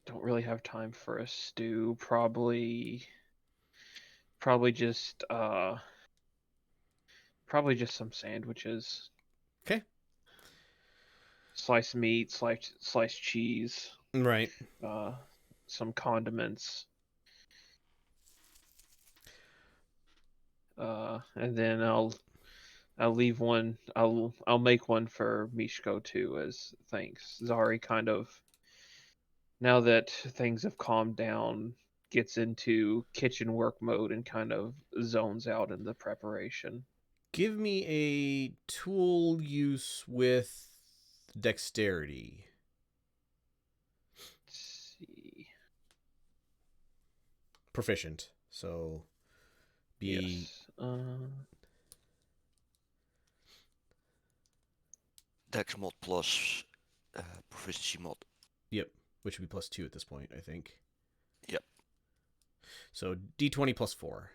Speaker 4: Don't really have time for a stew. Probably just some sandwiches.
Speaker 1: Okay.
Speaker 4: Sliced meat, sliced cheese,
Speaker 1: Right.
Speaker 4: some condiments. And then I'll leave one. I'll make one for Mishko too as thanks. Zari kind of, now that things have calmed down, gets into kitchen work mode and kind of zones out in the preparation.
Speaker 1: Give me a tool use with dexterity.
Speaker 4: Let's see.
Speaker 1: Proficient. So be
Speaker 4: Yes.
Speaker 5: Dex mod plus proficiency mod.
Speaker 1: Yep, which would be +2 at this point, I think.
Speaker 5: Yep.
Speaker 1: So D20 +4.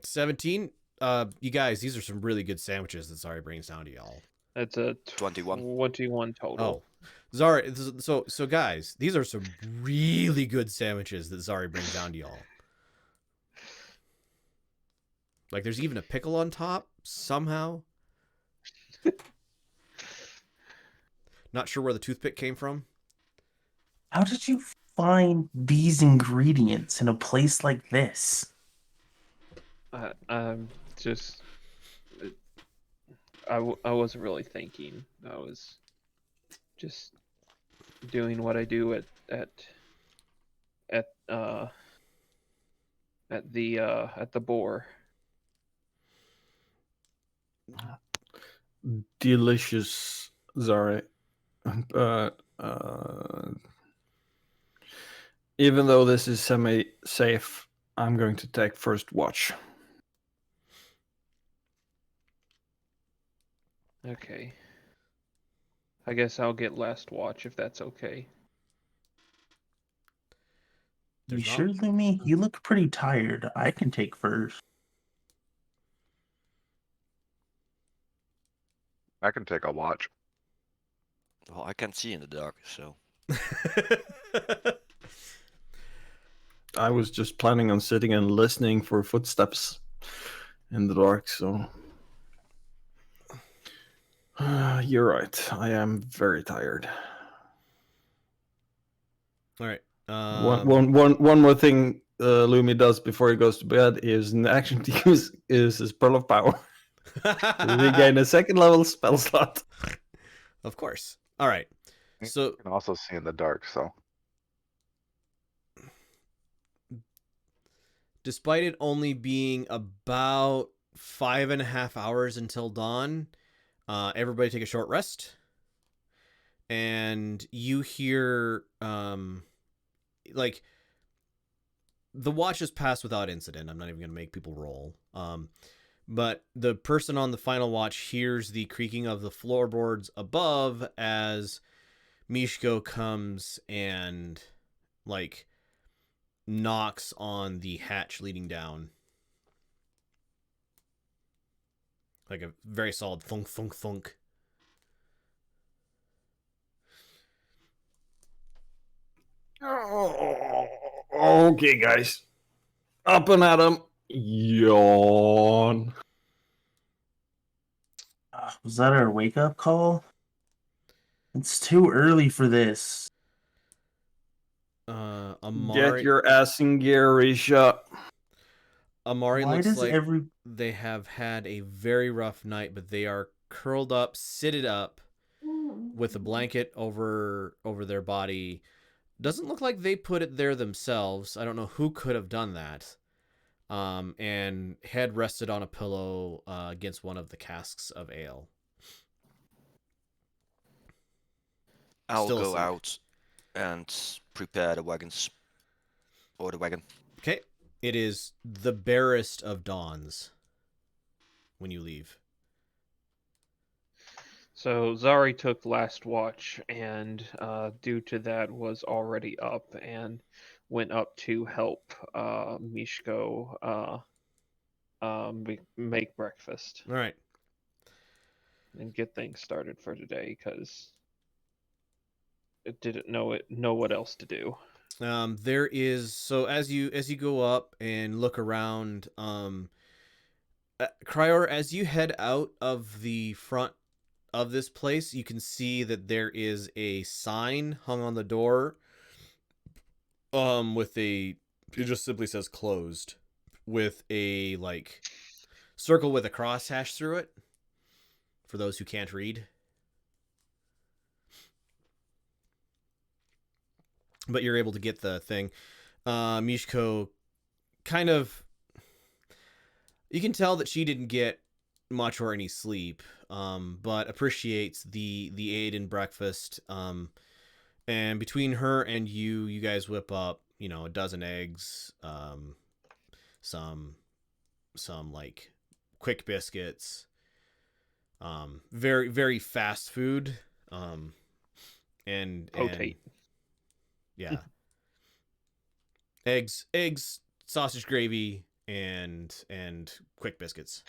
Speaker 1: $17. You guys, these are some really good sandwiches that Zari brings down to y'all.
Speaker 4: That's a
Speaker 5: 21.
Speaker 4: 21 total.
Speaker 1: Oh, Zari. So guys, these are some really good sandwiches that Zari brings down to y'all. Like, there's even a pickle on top somehow. Not sure where the toothpick came from.
Speaker 3: How did you find these ingredients in a place like this?
Speaker 4: I'm just. I wasn't really thinking. I was just doing what I do at the boar.
Speaker 2: Delicious, Zari. Even though this is semi-safe, I'm going to take first watch.
Speaker 4: Okay. I guess I'll get last watch if that's okay.
Speaker 3: You
Speaker 1: There's not-
Speaker 3: sure, Lumi? You look pretty tired. I can take first.
Speaker 6: I can take a watch.
Speaker 5: Well, I can't see in the dark, so.
Speaker 2: I was just planning on sitting and listening for footsteps in the dark, so. You're right. I am very tired.
Speaker 1: All right.
Speaker 2: One more thing Lumi does before he goes to bed is an action to use is his Pearl of Power. To regain a second level spell slot.
Speaker 1: Of course. All right. So
Speaker 6: You can also see in the dark, so.
Speaker 1: despite it only being about 5.5 hours until dawn, everybody take a short rest. And you hear, like, the watch has passed without incident. I'm not even going to make people roll. But the person on the final watch hears the creaking of the floorboards above as Mishko comes and, like, knocks on the hatch leading down. Like a very solid thunk, thunk, thunk.
Speaker 2: Okay, guys. Up and at 'em. Yawn.
Speaker 3: Was that our wake up call? It's too early for this.
Speaker 1: Amari.
Speaker 2: Get your ass in gear, Risha.
Speaker 1: Amari
Speaker 3: Why
Speaker 1: looks
Speaker 3: does
Speaker 1: like
Speaker 3: every
Speaker 1: they have had a very rough night, but they are curled up, sitted up, with a blanket over their body. Doesn't look like they put it there themselves. I don't know who could have done that. And head rested on a pillow against one of the casks of ale.
Speaker 5: I'll
Speaker 1: Still
Speaker 5: go
Speaker 1: asleep.
Speaker 5: out and prepare the wagons. Or the wagon.
Speaker 1: Okay. It is the barest of dawns when you leave.
Speaker 4: So Zari took last watch, and due to that, was already up and went up to help Mishko make breakfast
Speaker 1: All right.
Speaker 4: and get things started for today because it didn't know what else to do.
Speaker 1: There is, so as you go up and look around, Cryor, as you head out of the front of this place, you can see that there is a sign hung on the door. It just simply says closed, with a like circle with a cross hash through it. For those who can't read. But you're able to get the thing. Mishko kind of, you can tell that she didn't get much or any sleep, but appreciates the aid in breakfast. And between her and you guys whip up, a dozen eggs, some like quick biscuits, very very fast food, and
Speaker 4: Potate.
Speaker 1: yeah. eggs, sausage gravy, and quick biscuits.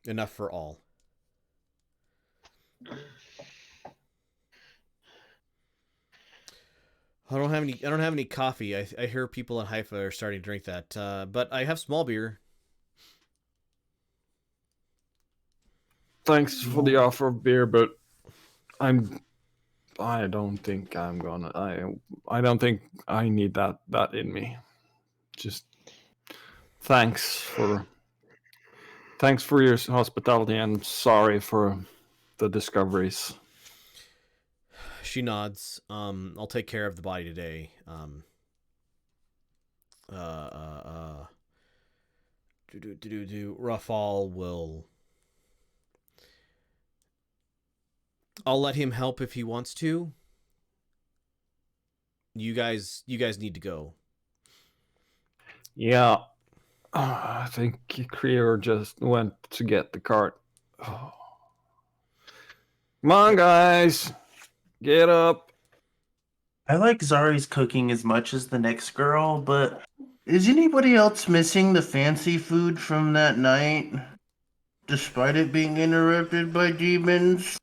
Speaker 1: Enough for all. I don't have any coffee. I hear people in Haifa are starting to drink that. But I have small beer.
Speaker 2: Thanks for the offer of beer, but I don't think I'm gonna. I don't think I need that in me. Just thanks for your hospitality, and sorry for the discoveries.
Speaker 1: She nods. I'll take care of the body today. Rafal will. I'll let him help if he wants to. You guys need to go.
Speaker 2: Yeah, I think Creer just went to get the cart. Oh. Come on, guys, get up.
Speaker 3: I like Zari's cooking as much as the next girl, but is anybody else missing the fancy food from that night? Despite it being interrupted by demons?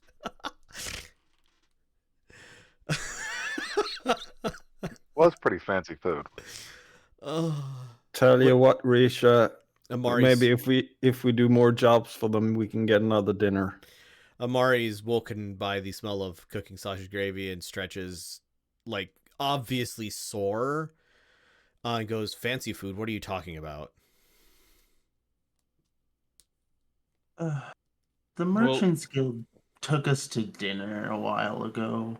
Speaker 6: Was pretty fancy food.
Speaker 1: Oh.
Speaker 2: Tell you what, Risha.
Speaker 1: Amari's,
Speaker 2: Maybe if we do more jobs for them, we can get another dinner.
Speaker 1: Amari's woken by the smell of cooking sausage gravy and stretches, like, obviously sore. And goes, fancy food? What are you talking about?
Speaker 3: The Merchants Guild took us to dinner a while ago.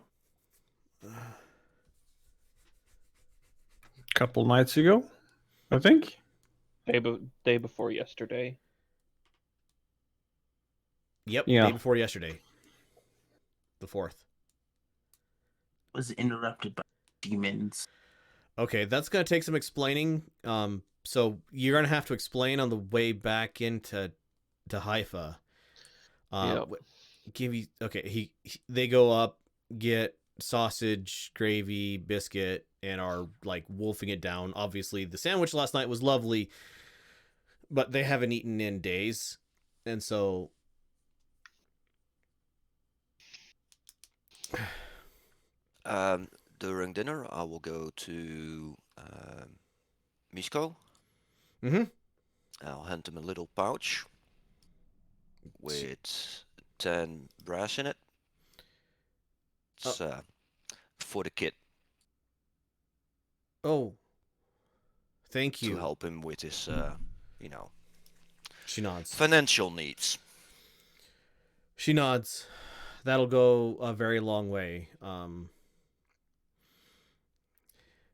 Speaker 2: Couple nights ago, I think.
Speaker 4: Day before yesterday.
Speaker 1: Yep,
Speaker 2: Yeah.
Speaker 1: day before yesterday. The 4th.
Speaker 3: Was interrupted by demons.
Speaker 1: Okay, that's going to take some explaining. So you're going to have to explain on the way back into Haifa.
Speaker 4: Yep.
Speaker 1: They go up, get sausage, gravy, biscuit, and are like wolfing it down. Obviously, the sandwich last night was lovely, but they haven't eaten in days. And so
Speaker 5: During dinner, I will go to Mishko.
Speaker 1: Mm-hmm.
Speaker 5: I'll hand him a little pouch with 10 brass in it. It's for the kid
Speaker 1: Oh, thank
Speaker 5: to
Speaker 1: you.
Speaker 5: help him with his,
Speaker 1: She nods.
Speaker 5: financial needs.
Speaker 1: She nods. That'll go a very long way.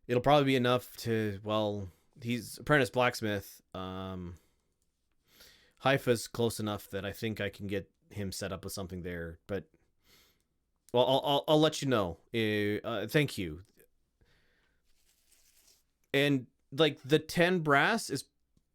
Speaker 1: It'll probably be enough to, well, he's apprentice blacksmith. Haifa's close enough that I think I can get him set up with something there. But, well, I'll let you know. Thank you. And like the 10 brass is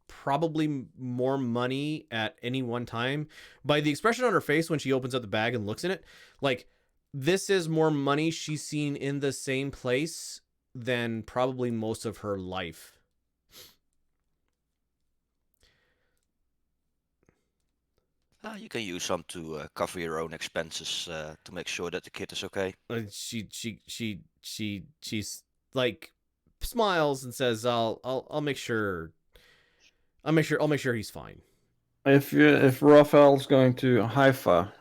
Speaker 1: probably more money at any one time. By the expression on her face when she opens up the bag and looks in it, like this is more money she's seen in the same place than probably most of her life.
Speaker 5: You can use some to cover your own expenses to make sure that the kid is okay.
Speaker 1: She's like smiles and says, I'll make sure. I'll make sure he's fine.
Speaker 2: If Raphael's going to Haifa,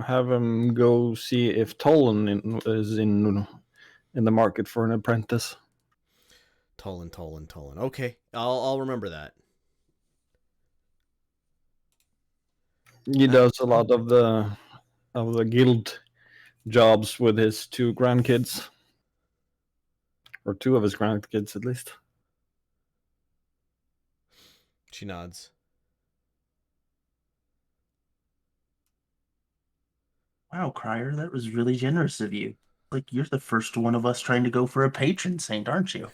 Speaker 2: have him go see if Tolan is in the market for an apprentice.
Speaker 1: Tolan. Okay, I'll remember that.
Speaker 2: He does a lot of the guild jobs with his 2 grandkids, or 2 of his grandkids at least.
Speaker 1: She nods.
Speaker 3: Wow, Crier, that was really generous of you. Like, you're the first one of us trying to go for a patron saint, aren't you?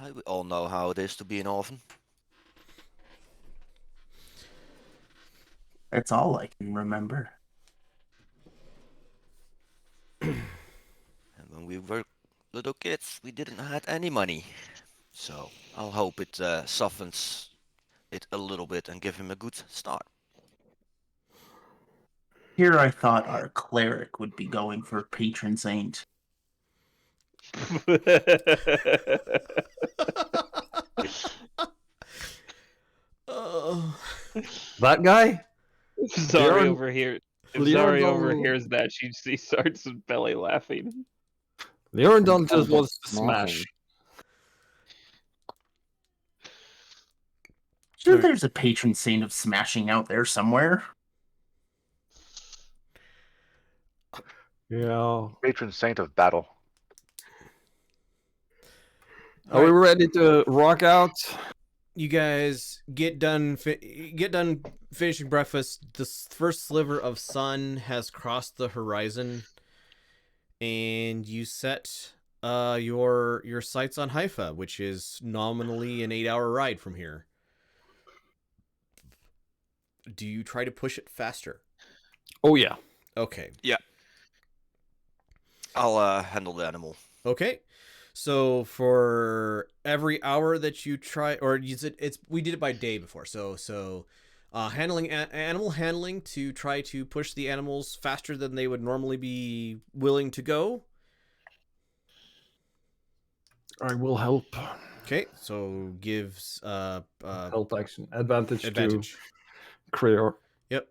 Speaker 5: We all know how it is to be an orphan.
Speaker 3: That's all I can remember.
Speaker 5: And when we were little kids, we didn't have any money. So I'll hope it softens it a little bit and give him a good start.
Speaker 3: Here I thought our cleric would be going for patron saint.
Speaker 1: Oh.
Speaker 2: That guy?
Speaker 4: If Zari
Speaker 2: Leon-
Speaker 4: overhears
Speaker 2: Leon-
Speaker 4: overhears that, she starts belly laughing.
Speaker 2: Leorndal just
Speaker 7: Sounds like
Speaker 2: wants to
Speaker 7: smashing.
Speaker 2: smash.
Speaker 3: Sure,
Speaker 1: Alright.
Speaker 3: there's a patron saint of smashing out there somewhere.
Speaker 2: Yeah.
Speaker 6: Patron saint of battle.
Speaker 2: Are we ready to rock out?
Speaker 1: You guys get done finishing breakfast. The first sliver of sun has crossed the horizon, and you set your sights on Haifa, which is nominally an 8-hour ride from here. Do you try to push it faster?
Speaker 2: Oh yeah.
Speaker 1: Okay.
Speaker 5: I'll handle the animal.
Speaker 1: Okay. So for every hour that you try, or we did it by day before. So handling animal handling to try to push the animals faster than they would normally be willing to go.
Speaker 2: I will help.
Speaker 1: Okay. So gives
Speaker 2: Help action. Advantage. To Creor.
Speaker 1: Yep.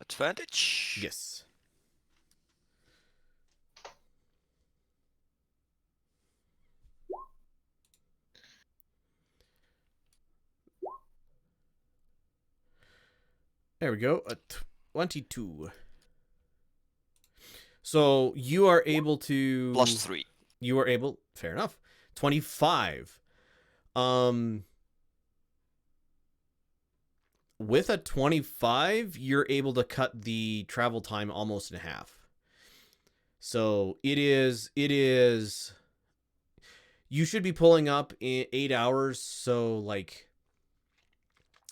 Speaker 5: Advantage?
Speaker 1: Yes. There we go. A 22. So you are able to
Speaker 5: +3.
Speaker 1: You are able. Fair enough. 25. With a 25, you're able to cut the travel time almost in half. So it is. You should be pulling up in 8 hours. So like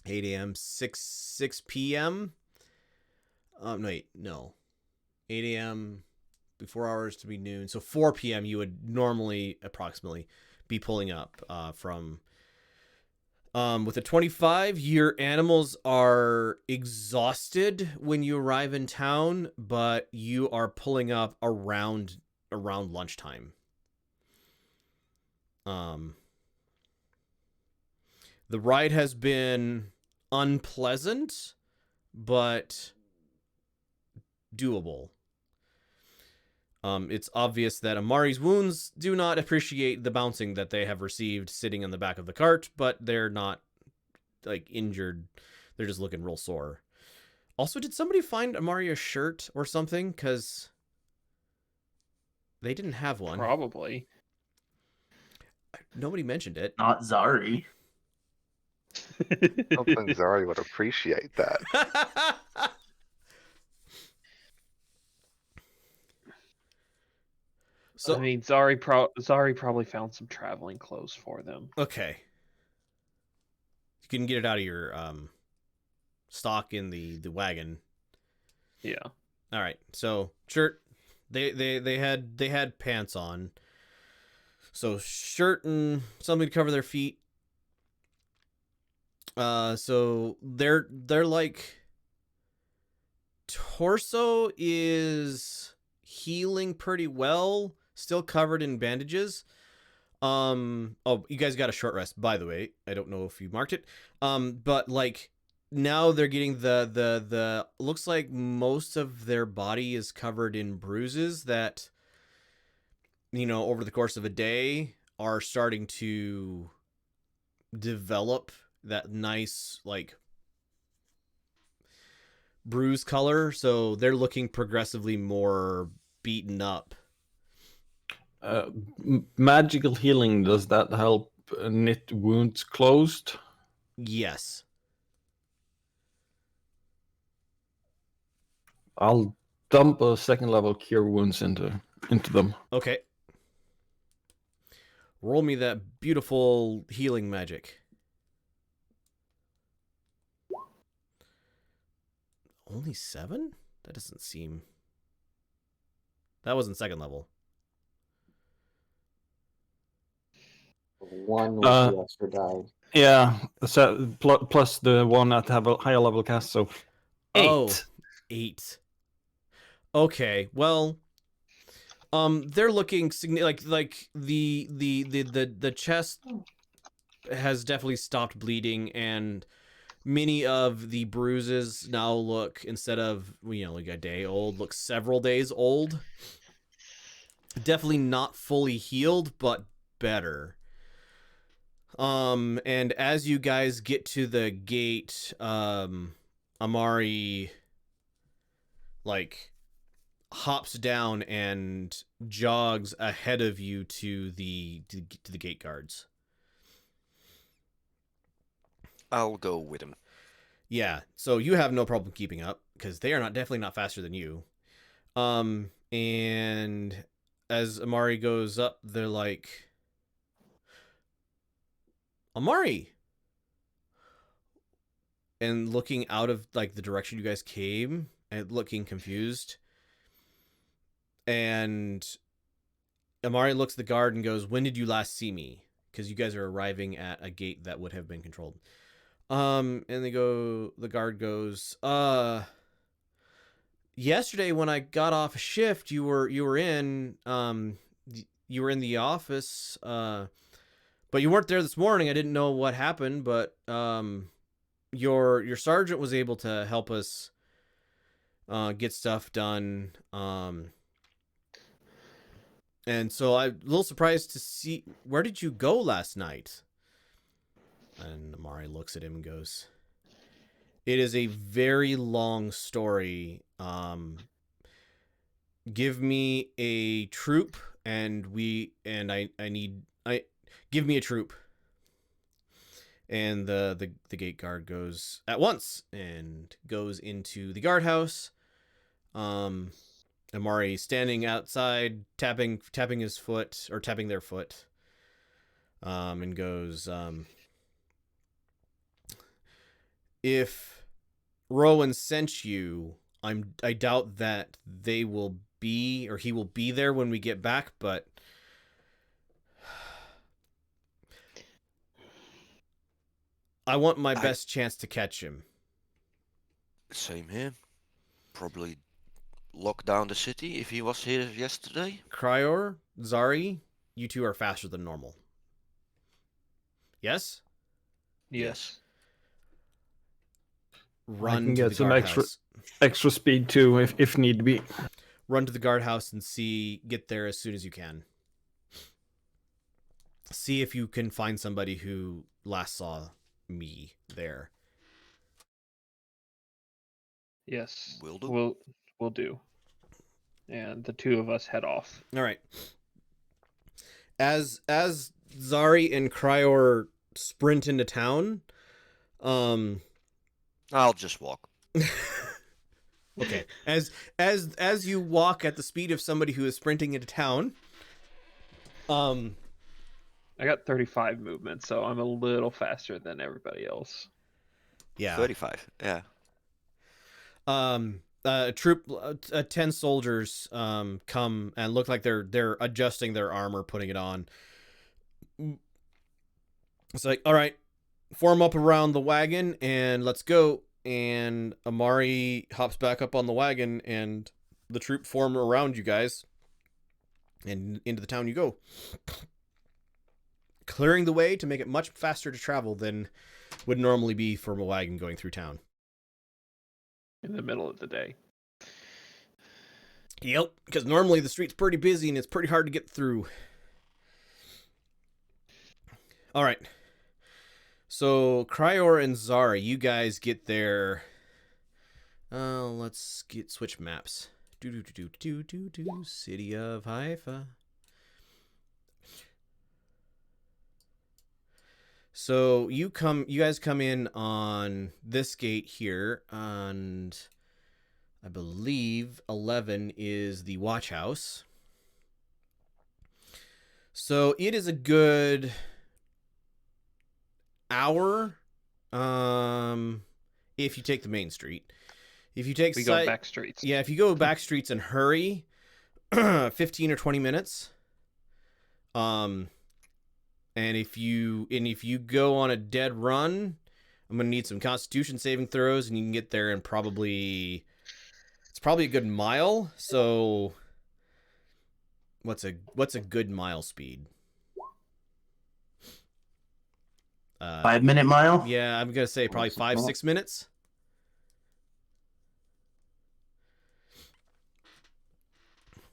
Speaker 1: 8 a.m., 6 p.m. No. 8 a.m. before hours to be noon. So 4 p.m. you would normally approximately be pulling up from. With a 25, your animals are exhausted when you arrive in town, but you are pulling up around lunchtime. The ride has been unpleasant, but doable. It's obvious that Amari's wounds do not appreciate the bouncing that they have received sitting in the back of the cart, but they're not like injured. They're just looking real sore. Also, did somebody find Amari a shirt or something? Because they didn't have one.
Speaker 4: Probably.
Speaker 1: Nobody mentioned it.
Speaker 3: Not Zari.
Speaker 6: I don't think Zari would appreciate that.
Speaker 1: So,
Speaker 4: I mean, Zari probably found some traveling clothes for them.
Speaker 1: okay. You can get it out of your stock in the wagon.
Speaker 4: Yeah.
Speaker 1: All right. So shirt, they had pants on. So shirt and something to cover their feet. So they're like torso is healing pretty well, still covered in bandages. Oh, you guys got a short rest, by the way. I don't know if you marked it. But like now they're getting the looks like most of their body is covered in bruises that, you know, over the course of a day are starting to develop that nice like bruise color, so they're looking progressively more beaten up.
Speaker 2: Magical healing, does that help knit wounds closed?
Speaker 1: Yes.
Speaker 2: I'll dump a second level cure wounds into them.
Speaker 1: Okay. Roll me that beautiful healing magic. Only 7? That doesn't seem... That wasn't second level.
Speaker 7: 1 with the extra die.
Speaker 2: Yeah, so plus the one that have a higher level cast, so 8.
Speaker 1: Oh, 8. Okay, well, they're looking like the chest has definitely stopped bleeding, and many of the bruises now look, instead of, you know, like a day old, look several days old. Definitely not fully healed, but better. And as you guys get to the gate, Amari like hops down and jogs ahead of you to the gate guards.
Speaker 5: I'll go with him.
Speaker 1: Yeah, so you have no problem keeping up because they are definitely not faster than you. And as Amari goes up, they're like, Amari, and looking out of like the direction you guys came and looking confused. And Amari looks at the guard and goes, "When did you last see me?" Because you guys are arriving at a gate that would have been controlled. And the guard goes, yesterday when I got off a shift, you were in the office, but you weren't there this morning. I didn't know what happened, but your sergeant was able to help us get stuff done. And so I'm a little surprised to see, where did you go last night? And Amari looks at him and goes, "It is a very long story. Give me a troop, and give me a troop." And the gate guard goes, "At once," and goes into the guardhouse. Amari standing outside, tapping his foot, or tapping their foot, and goes, "If Rowan sent you, I doubt that he will be there when we get back, but I want my best chance to catch him."
Speaker 5: Same here. Probably lock down the city if he was here yesterday.
Speaker 1: Cryor, Zari, you two are faster than normal. Yes?
Speaker 4: Yes.
Speaker 1: Run
Speaker 2: can
Speaker 1: to
Speaker 2: get
Speaker 1: the
Speaker 2: some
Speaker 1: guardhouse.
Speaker 2: extra speed too, if need be.
Speaker 1: Run to the guardhouse and get there as soon as you can. See if you can find somebody who last saw me there.
Speaker 4: Yes.
Speaker 5: Will do.
Speaker 4: We'll do. And the two of us head off.
Speaker 1: All right. As Zari and Cryor sprint into town,
Speaker 5: I'll just walk.
Speaker 1: okay. As you walk at the speed of somebody who is sprinting into town,
Speaker 4: I got 35 movement, so I'm a little faster than everybody else.
Speaker 1: yeah.
Speaker 5: 35. Yeah.
Speaker 1: A troop, 10 soldiers come and look like they're adjusting their armor, putting it on. It's like, all right, form up around the wagon and let's go. And Amari hops back up on the wagon and the troop form around you guys. And into the town you go. Clearing the way to make it much faster to travel than would normally be from a wagon going through town.
Speaker 4: In the middle of the day.
Speaker 1: Yep, because normally the street's pretty busy and it's pretty hard to get through. All right. So, Cryor and Zara, you guys get there. Let's switch maps. City of Haifa. So you guys come in on this gate here, and I believe 11 is the watch house. So it is a good hour, if you take the main street. If you take
Speaker 4: go back streets.
Speaker 1: Yeah, if you go back streets and hurry, 15 or 20 minutes. And if you go on a dead run, I'm gonna need some Constitution saving throws, and you can get there in probably a good mile. So, what's a good mile speed?
Speaker 3: 5-minute mile?
Speaker 1: Yeah, I'm gonna say probably 5-6 minutes.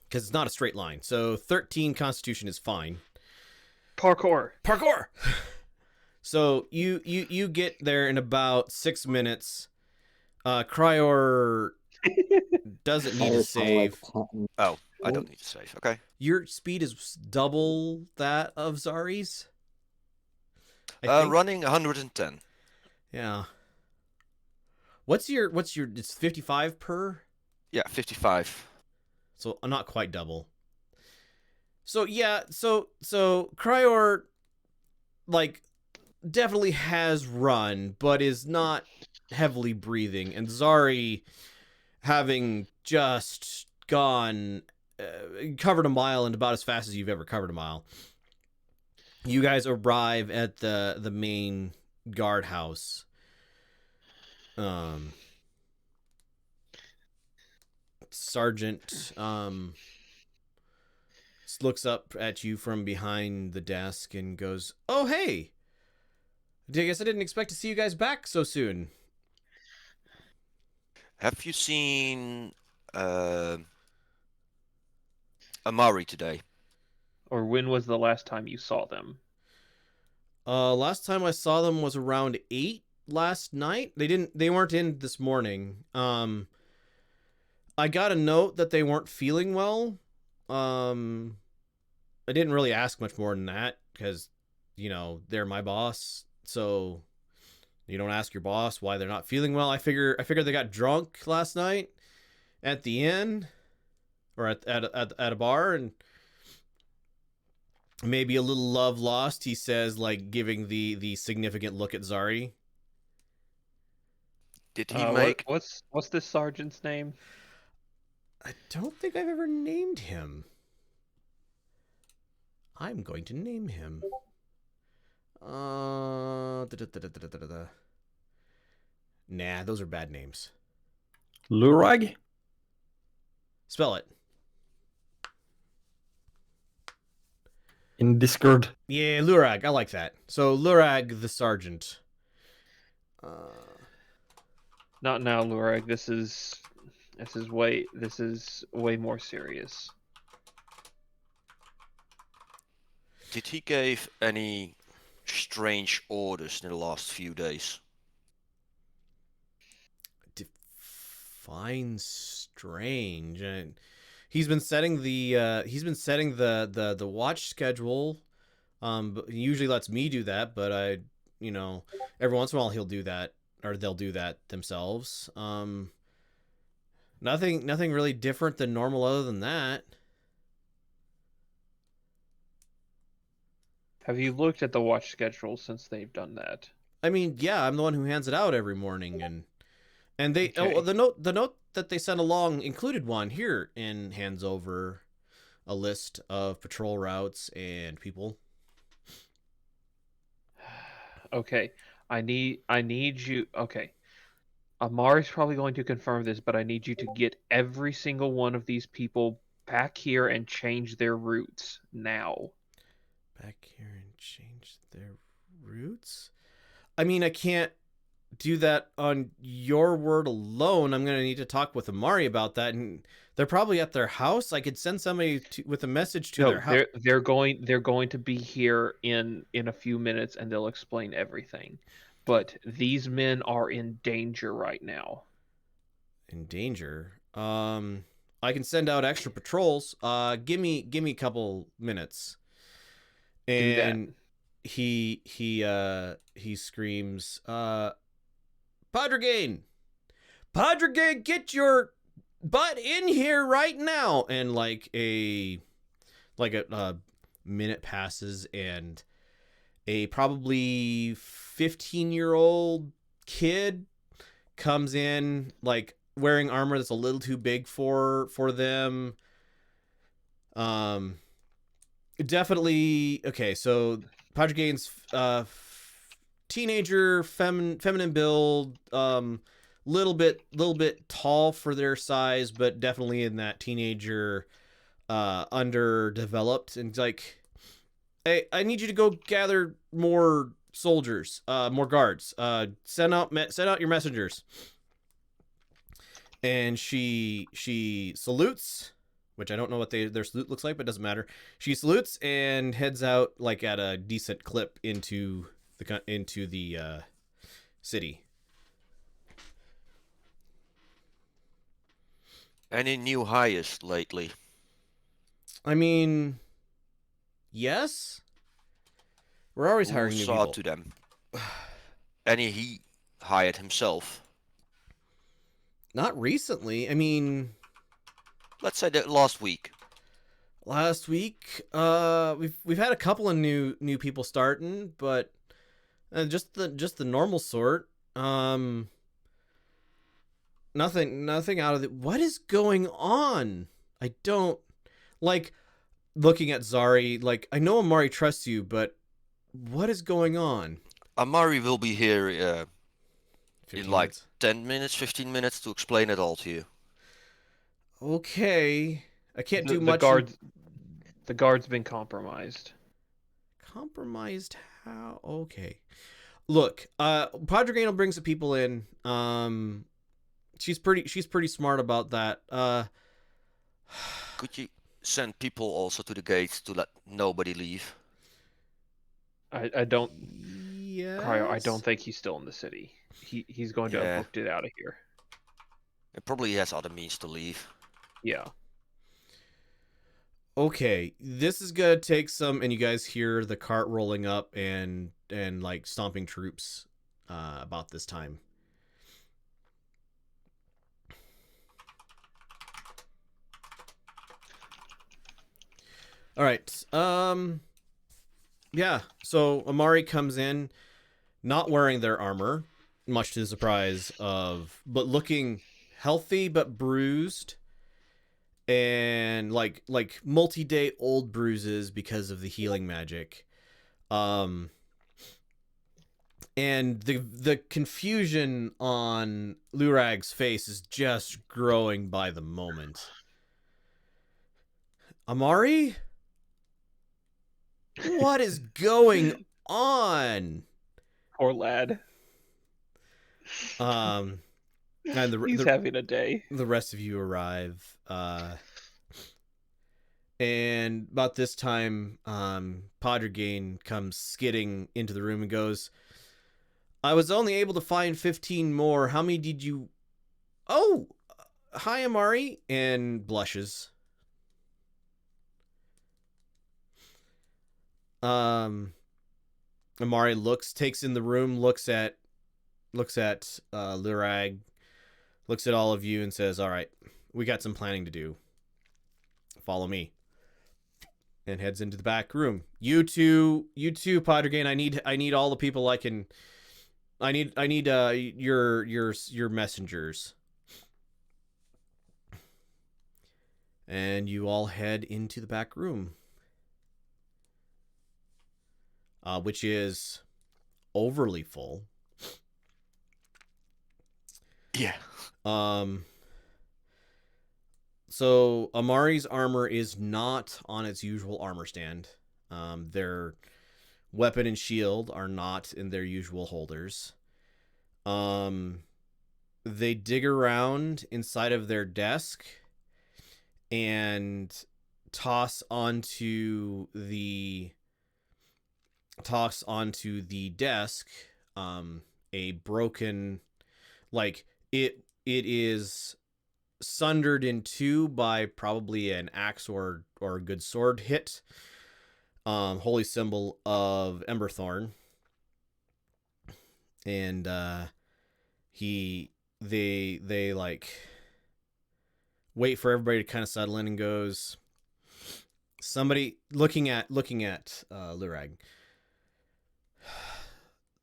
Speaker 1: Because it's not a straight line. So 13 Constitution is fine.
Speaker 4: Parkour.
Speaker 1: So you get there in about 6 minutes. Cryor doesn't need to save.
Speaker 5: Oh, I don't need to save. Okay.
Speaker 1: Your speed is double that of Zari's. I think.
Speaker 5: Running 110.
Speaker 1: Yeah. What's your? It's 55 per.
Speaker 5: Yeah, 55.
Speaker 1: So not quite double. So yeah, so Cryor, like, definitely has run, but is not heavily breathing, and Zari, having just gone, covered a mile and about as fast as you've ever covered a mile. You guys arrive at the main guardhouse. Sergeant looks up at you from behind the desk and goes, "Oh, hey! I guess I didn't expect to see you guys back so soon."
Speaker 5: Have you seen Amari today?
Speaker 4: Or when was the last time you saw them?
Speaker 1: Last time I saw them was around 8 last night. They weren't in this morning. I got a note that they weren't feeling well. I didn't really ask much more than that because, they're my boss. So you don't ask your boss why they're not feeling well. I figure they got drunk last night at the inn or at a bar, and maybe a little love lost, he says, like giving the significant look at Zari.
Speaker 5: Did he make...
Speaker 4: What's this sergeant's name?
Speaker 1: I don't think I've ever named him. I'm going to name him. Nah, those are bad names.
Speaker 2: Lurag?
Speaker 1: Spell it.
Speaker 2: in Discord.
Speaker 1: Yeah, Lurag. I like that. So Lurag the sergeant.
Speaker 4: Not now, Lurag. This is way more serious.
Speaker 5: Did he give any strange orders in the last few days?
Speaker 1: Define strange. And he's been setting the watch schedule. But he usually lets me do that, but every once in a while he'll do that, or they'll do that themselves. Nothing really different than normal other than that.
Speaker 4: Have you looked at the watch schedule since they've done that?
Speaker 1: I mean, yeah, I'm the one who hands it out every morning, and they
Speaker 4: Okay.
Speaker 1: the note that they sent along included one here and hands over a list of patrol routes and people.
Speaker 4: Okay, I need you. Okay, Amari's probably going to confirm this, but I need you to get every single one of these people back here and change their routes now.
Speaker 1: Back here and change their routes? I mean, I can't do that on your word alone. I'm going to need to talk with Amari about that, and they're probably at their house. I could send somebody with a message to their house.
Speaker 4: They're going to be here in a few minutes, and they'll explain everything. But these men are in danger right now.
Speaker 1: In danger. I can send out extra patrols. Give me a couple minutes. And he screams, Padragain, get your butt in here right now. And like a minute passes, and a probably 15-year-old kid comes in, like wearing armor that's a little too big for them. Definitely. Okay, so Padragain's teenager, feminine build, little bit tall for their size, but definitely in that teenager underdeveloped. And like, hey, I need you to go gather more soldiers, more guards. Send out your messengers. And she salutes, which I don't know what their salute looks like, but it doesn't matter. She salutes and heads out like at a decent clip into the city.
Speaker 5: Any new hires lately?
Speaker 1: I mean, yes. We're always
Speaker 5: Who
Speaker 1: hiring new
Speaker 5: saw
Speaker 1: people.
Speaker 5: to them? Any he hired himself?
Speaker 1: Not recently. I mean,
Speaker 5: Let's say that last week.
Speaker 1: last week, we've had a couple of new people starting, but just the normal sort. Nothing out of the. What is going on? I don't like looking at Zari. Like, I know Amari trusts you, but what is going on?
Speaker 5: Amari will be here
Speaker 1: 15
Speaker 5: in like
Speaker 1: minutes.
Speaker 5: 10 minutes, 15 minutes to explain it all to you.
Speaker 1: Okay, I can't do
Speaker 4: The
Speaker 1: much.
Speaker 4: The guard's been compromised.
Speaker 1: Compromised? How? Okay. Look, Padragain will bring some people in. She's pretty smart about that.
Speaker 5: Could you send people also to the gates to let nobody leave?
Speaker 4: I don't,
Speaker 1: Yes.
Speaker 4: Cryo, I don't think he's still in the city. He's going to
Speaker 5: Yeah.
Speaker 4: have booked it out of here.
Speaker 5: It probably has other means to leave.
Speaker 4: Yeah.
Speaker 1: Okay, this is gonna take some, and you guys hear the cart rolling up and like stomping troops about this time. All right. Yeah. So Amari comes in, not wearing their armor, much to the surprise of, but looking healthy but bruised, and like multi-day old bruises because of the healing magic. And the confusion on Lurag's face is just growing by the moment. Amari? What is going on?
Speaker 4: Poor lad.
Speaker 1: And
Speaker 4: He's having a day.
Speaker 1: the rest of you arrive. And about this time, Podrigain comes skidding into the room and goes, I was only able to find 15 more. How many did you... Oh, hi, Amari. And blushes. Amari takes in the room, looks at Lurag, looks at all of you and says, all right, we got some planning to do. Follow me. And heads into the back room. You two, Podrigain, I need all the people I can. I need your messengers. And you all head into the back room. Which is overly full.
Speaker 5: Yeah.
Speaker 1: So Amari's armor is not on its usual armor stand. Their weapon and shield are not in their usual holders. They dig around inside of their desk and toss onto the desk a broken, like it is sundered in two by probably an axe or a good sword hit. Holy symbol of Emberthorn. And they like wait for everybody to kind of settle in and goes, somebody looking at Lurag.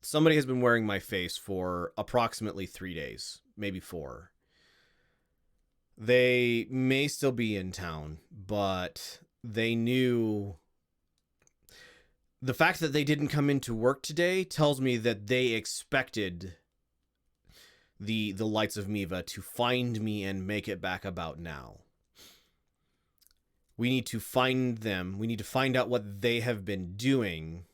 Speaker 1: Somebody has been wearing my face for approximately 3 days, maybe 4. They may still be in town, but they knew... The fact that they didn't come into work today tells me that they expected the Lights of Miva to find me and make it back about now. We need to find them. We need to find out what they have been doing.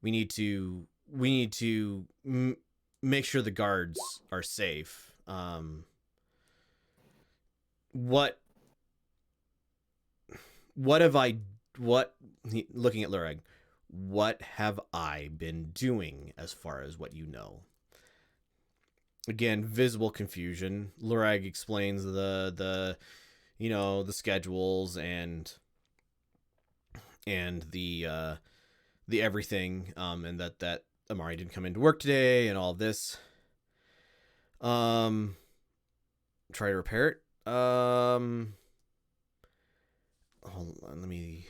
Speaker 1: We need to make sure the guards are safe. What have I... Looking at Lurag, what have I been doing as far as what you know? Again, visible confusion. Lurag explains the schedules and the everything, and that Amari didn't come into work today and all this. Try to repair it. Hold on, let me...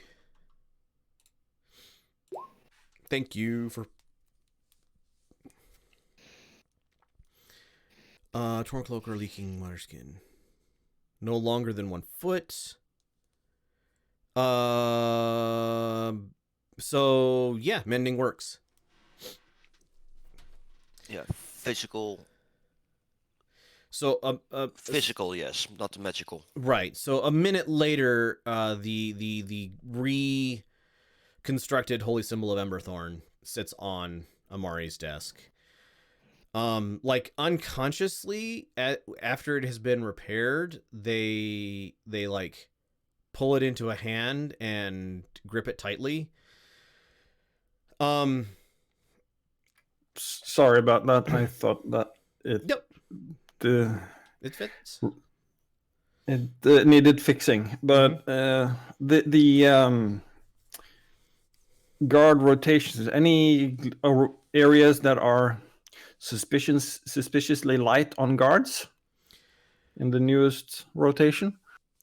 Speaker 1: Thank you for... torn cloak or leaking water skin. No longer than 1 foot. So, yeah, mending works.
Speaker 5: Yeah, physical.
Speaker 1: So,
Speaker 5: Physical, yes, not magical.
Speaker 1: right. So a minute later, the reconstructed Holy Symbol of Emberthorn sits on Amari's desk. Like unconsciously, after it has been repaired, they like pull it into a hand and grip it tightly.
Speaker 2: Sorry about that. I thought that it
Speaker 1: Yep. It fits.
Speaker 2: It needed fixing, but the guard rotations. Any areas that are suspiciously light on guards in the newest rotation?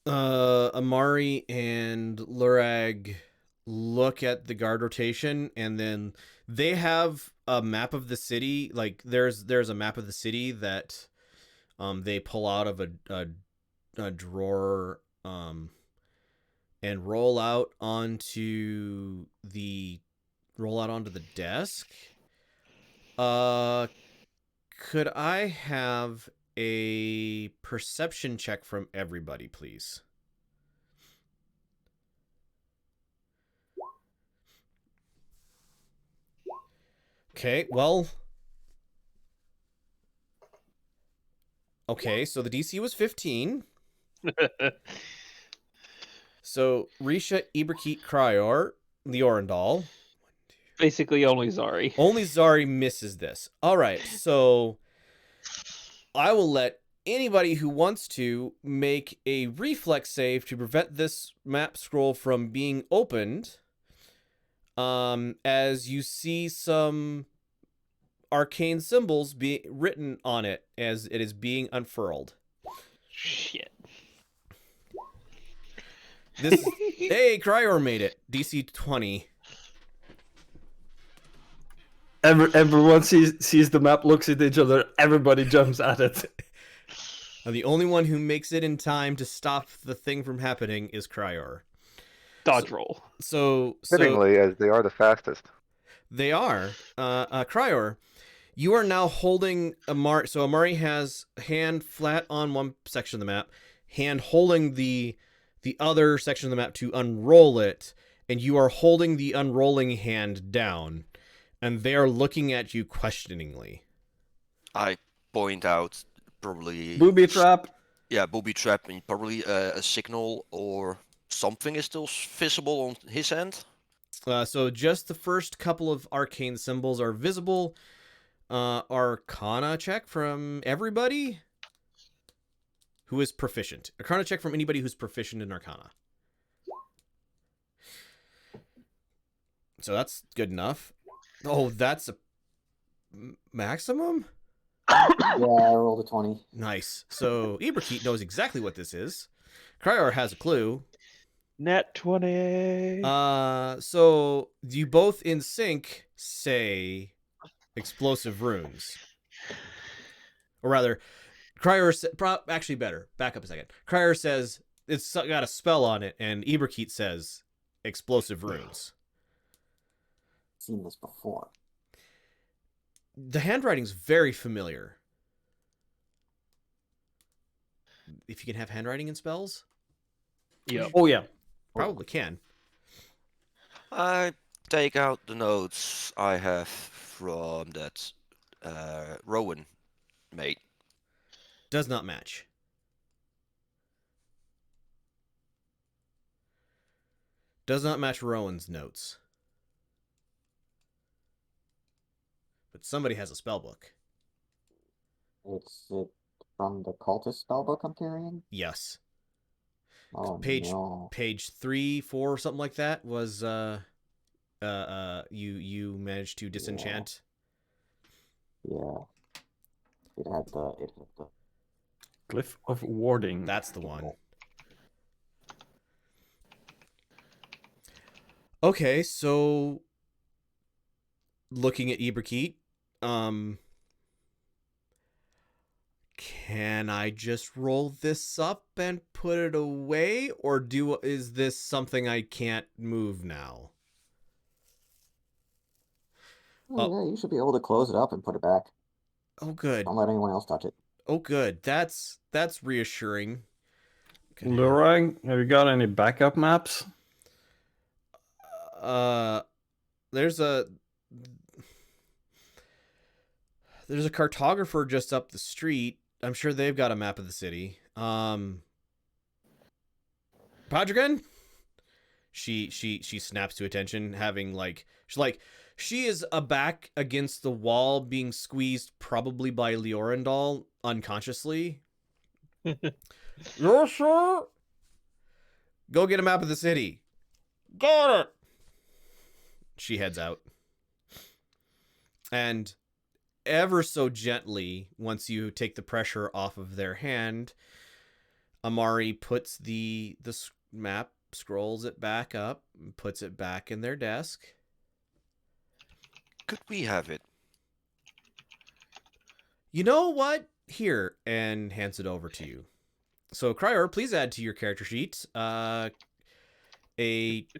Speaker 1: Amari and Lurag look at the guard rotation, and then they have a map of the city. Like there's a map of the city that they pull out of a drawer and roll out onto the desk. Could I have a perception check from everybody, please? Okay, well. Okay, so the DC was 15. So Risha, Iberkeet, Cryor, the Orendal.
Speaker 4: Basically, only Zari.
Speaker 1: Only Zari misses this. All right, so I will let anybody who wants to make a reflex save to prevent this map scroll from being opened. As you see some arcane symbols be written on it as it is being unfurled.
Speaker 4: Shit.
Speaker 1: This is, hey, Cryor made it. DC 20.
Speaker 2: Everyone sees the map, looks at each other. Everybody jumps at it.
Speaker 1: And the only one who makes it in time to stop the thing from happening is Cryor.
Speaker 4: Dodge roll.
Speaker 1: So
Speaker 6: Fittingly, as they are the fastest.
Speaker 1: they are. Cryor, you are now holding Amari. So Amari has hand flat on one section of the map, hand holding the other section of the map to unroll it, and you are holding the unrolling hand down, and they are looking at you questioningly.
Speaker 5: I point out probably
Speaker 2: Booby trap.
Speaker 5: Yeah, booby trap, and probably a signal or something is still visible on his end.
Speaker 1: So just the first couple of arcane symbols are visible. Arcana check from everybody who is proficient. Arcana check from anybody who's proficient in Arcana. So that's good enough. Oh, that's a maximum?
Speaker 7: Yeah, I rolled a 20.
Speaker 1: Nice. So Iberkeet knows exactly what this is. Cryor has a clue.
Speaker 4: Net 20.
Speaker 1: So you both in sync say explosive runes. Or rather, Cryer actually better. Back up a second. Cryer says it's got a spell on it, and Iberkeet says explosive runes.
Speaker 7: Seen this before.
Speaker 1: The handwriting's very familiar. If you can have handwriting in spells,
Speaker 4: Yep.
Speaker 2: Oh yeah.
Speaker 1: probably can.
Speaker 5: I take out the notes I have from that Rowan made.
Speaker 1: Does not match. Does not match Rowan's notes. But somebody has a spell book.
Speaker 7: It's from the cultist spellbook I'm carrying.
Speaker 1: Yes.
Speaker 7: Oh
Speaker 1: Page
Speaker 7: no.
Speaker 1: page 3, 4, something like that was you managed to disenchant.
Speaker 7: Yeah. It had the
Speaker 2: Glyph of warding.
Speaker 1: That's the one. Okay, so looking at Iberkeet, can I just roll this up and put it away, or is this something I can't move now?
Speaker 7: Oh, yeah, you should be able to close it up and put it back.
Speaker 1: Oh, good.
Speaker 7: Don't let anyone else touch it.
Speaker 1: Oh, good. That's reassuring. Okay.
Speaker 2: Leroy, have you got any backup maps?
Speaker 1: There's a cartographer just up the street. I'm sure they've got a map of the city. Padrigan? She snaps to attention, having she is back against the wall, being squeezed probably by Leorendal unconsciously. Yes, sir. Go get a map of the city. Got it. She heads out. And ever so gently, once you take the pressure off of their hand, Amari puts the map, scrolls it back up, and puts it back in their desk.
Speaker 5: Could we have it?
Speaker 1: You know what? Here, and hands it over to you. So, Cryer, please add to your character sheet a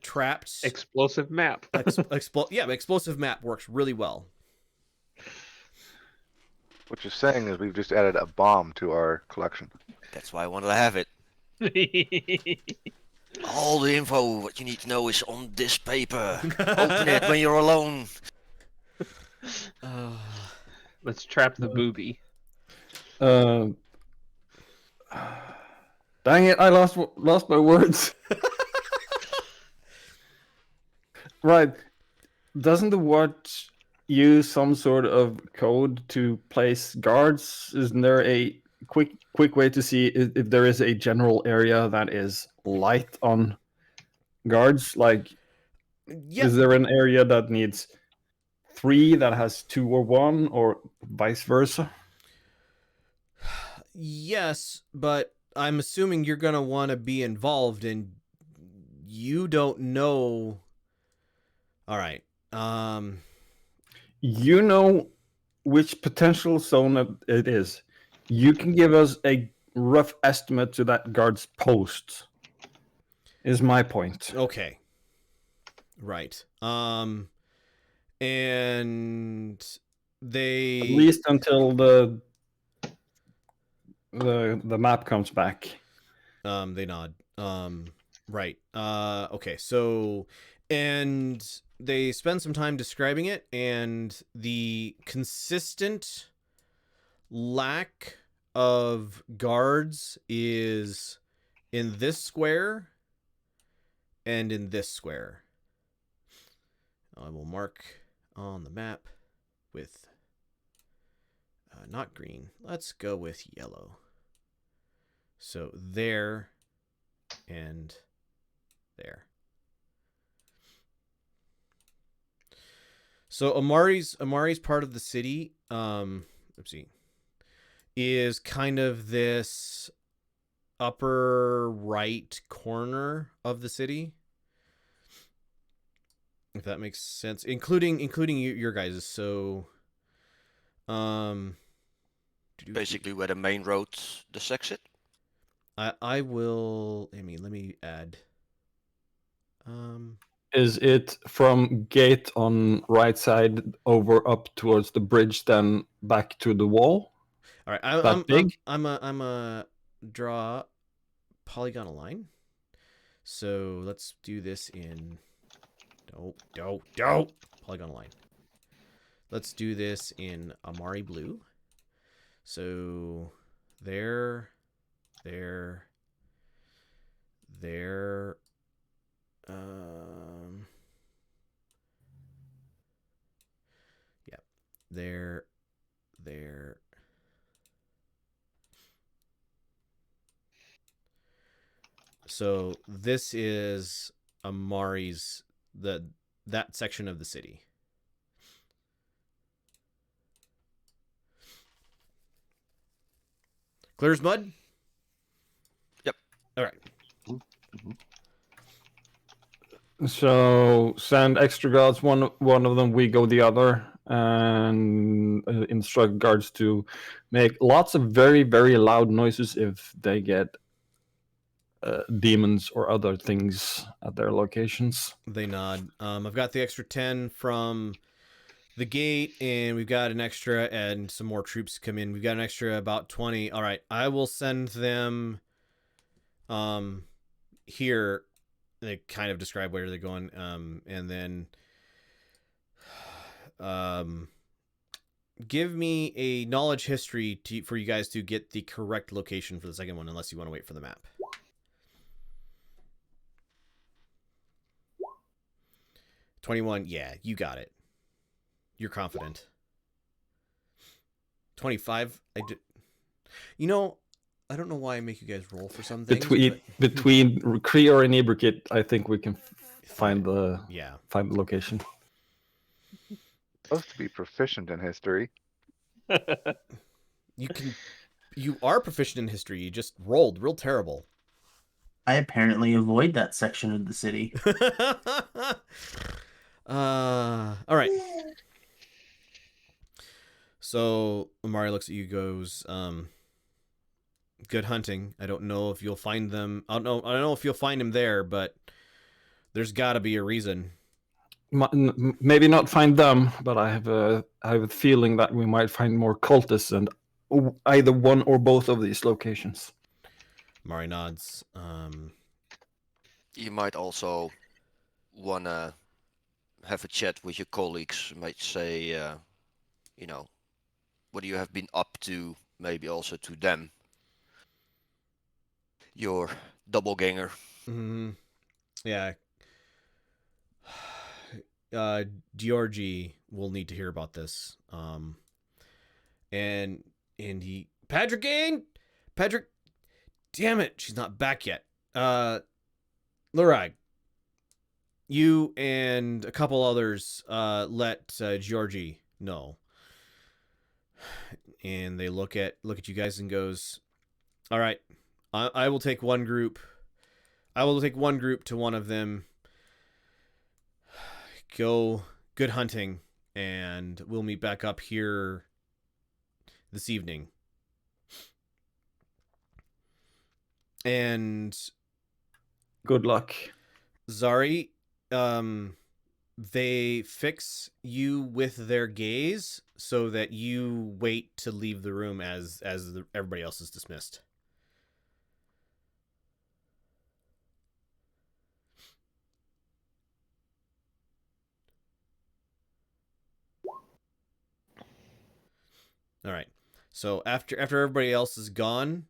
Speaker 1: trapped
Speaker 4: Explosive map.
Speaker 1: explosive map works really well.
Speaker 6: What you're saying is we've just added a bomb to our collection.
Speaker 5: That's why I wanted to have it. All the info what you need to know is on this paper. Open it when you're alone.
Speaker 4: Let's trap the booby.
Speaker 2: Dang it! I lost my words. Right. Doesn't the watch use some sort of code to place guards? Isn't there a quick way to see if there is a general area that is light on guards? Like,
Speaker 1: Yeah.
Speaker 2: is there an area that needs 3 that has 2 or 1, or vice versa?
Speaker 1: Yes, but I'm assuming you're gonna want to be involved, and you don't know. All right.
Speaker 2: You know which potential zone it is. You can give us a rough estimate to that guard's post. Is my point.
Speaker 1: Okay. Right. And they
Speaker 2: At least until the map comes back.
Speaker 1: they nod. Right. Okay. So, and they spend some time describing it, and the consistent lack of guards is in this square and in this square. I will mark on the map with not green. Let's go with yellow. So there and there. So Amari's part of the city, oopsie, is kind of this upper right corner of the city. If that makes sense, including your guys'. So,
Speaker 5: Basically, where the main road dissects it.
Speaker 1: I will. let me add.
Speaker 2: Is it from gate on right side over up towards the bridge, then back to the wall?
Speaker 1: All right. I'm a draw polygonal line. So let's do this in. Don't polygonal line. Let's do this in Amari blue. So there. Yeah, there. So this is Amari's that section of the city. Clear as mud?
Speaker 5: Yep.
Speaker 1: All right.
Speaker 2: So send extra guards, one of them, we go the other, and instruct guards to make lots of very, very loud noises if they get demons or other things at their locations.
Speaker 1: They nod. I've got the extra 10 from the gate, and we've got an extra, and some more troops come in. We've got an extra about 20. All right, I will send them here. They kind of describe where they're going, and then give me a knowledge history for you guys to get the correct location for the second one, unless you want to wait for the map. 21. Yeah, you got it. You're confident. 25. You know, I don't know why I make you guys roll for some things.
Speaker 2: Between Krior and Ibrikit, I think we can find the location.
Speaker 6: Supposed to be proficient in history.
Speaker 1: You are proficient in history. You just rolled real terrible.
Speaker 3: I apparently avoid that section of the city.
Speaker 1: All right. So Amari looks at you, goes, good hunting. I don't know if you'll find them. I don't know if you'll find him there, but there's got to be a reason.
Speaker 2: Maybe not find them, but I have a feeling that we might find more cultists in either one or both of these locations.
Speaker 1: Amari nods.
Speaker 5: You might also wanna have a chat with your colleagues. Might say, you know, what you have been up to, maybe also to them. Your doppelganger.
Speaker 1: Yeah. Georgie will need to hear about this. And he Patrick, damn it, she's not back yet. Lurag, you and a couple others let Georgie know. And they look at you guys and goes, all right, I will take one group. I will take one group to one of them. Go good hunting, and we'll meet back up here this evening. And
Speaker 2: Good luck.
Speaker 1: Zari, they fix you with their gaze so that you wait to leave the room as everybody else is dismissed. All right. So after everybody else is gone,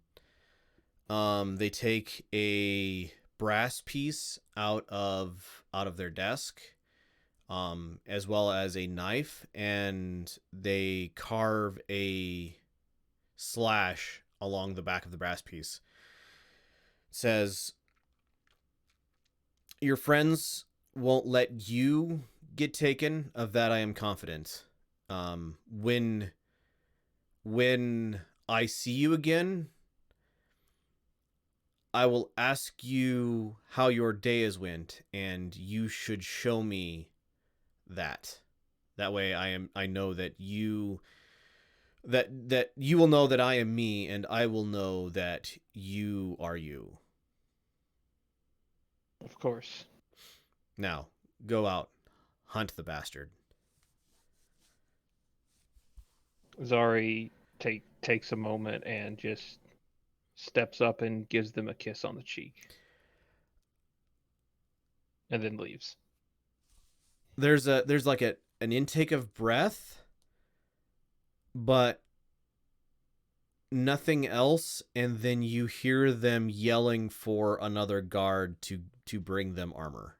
Speaker 1: they take a brass piece out of their desk, as well as a knife, and they carve a slash along the back of the brass piece. It says, "Your friends won't let you get taken. Of that I am confident. When I see you again, I will ask you how your day has went, and you should show me that. That way I know that you will know that I am me, and I will know that you are you.
Speaker 4: Of course.
Speaker 1: Now, go out, hunt the bastard."
Speaker 4: Zari takes a moment and just steps up and gives them a kiss on the cheek. And then leaves.
Speaker 1: There's like an intake of breath, but nothing else, and then you hear them yelling for another guard to bring them armor.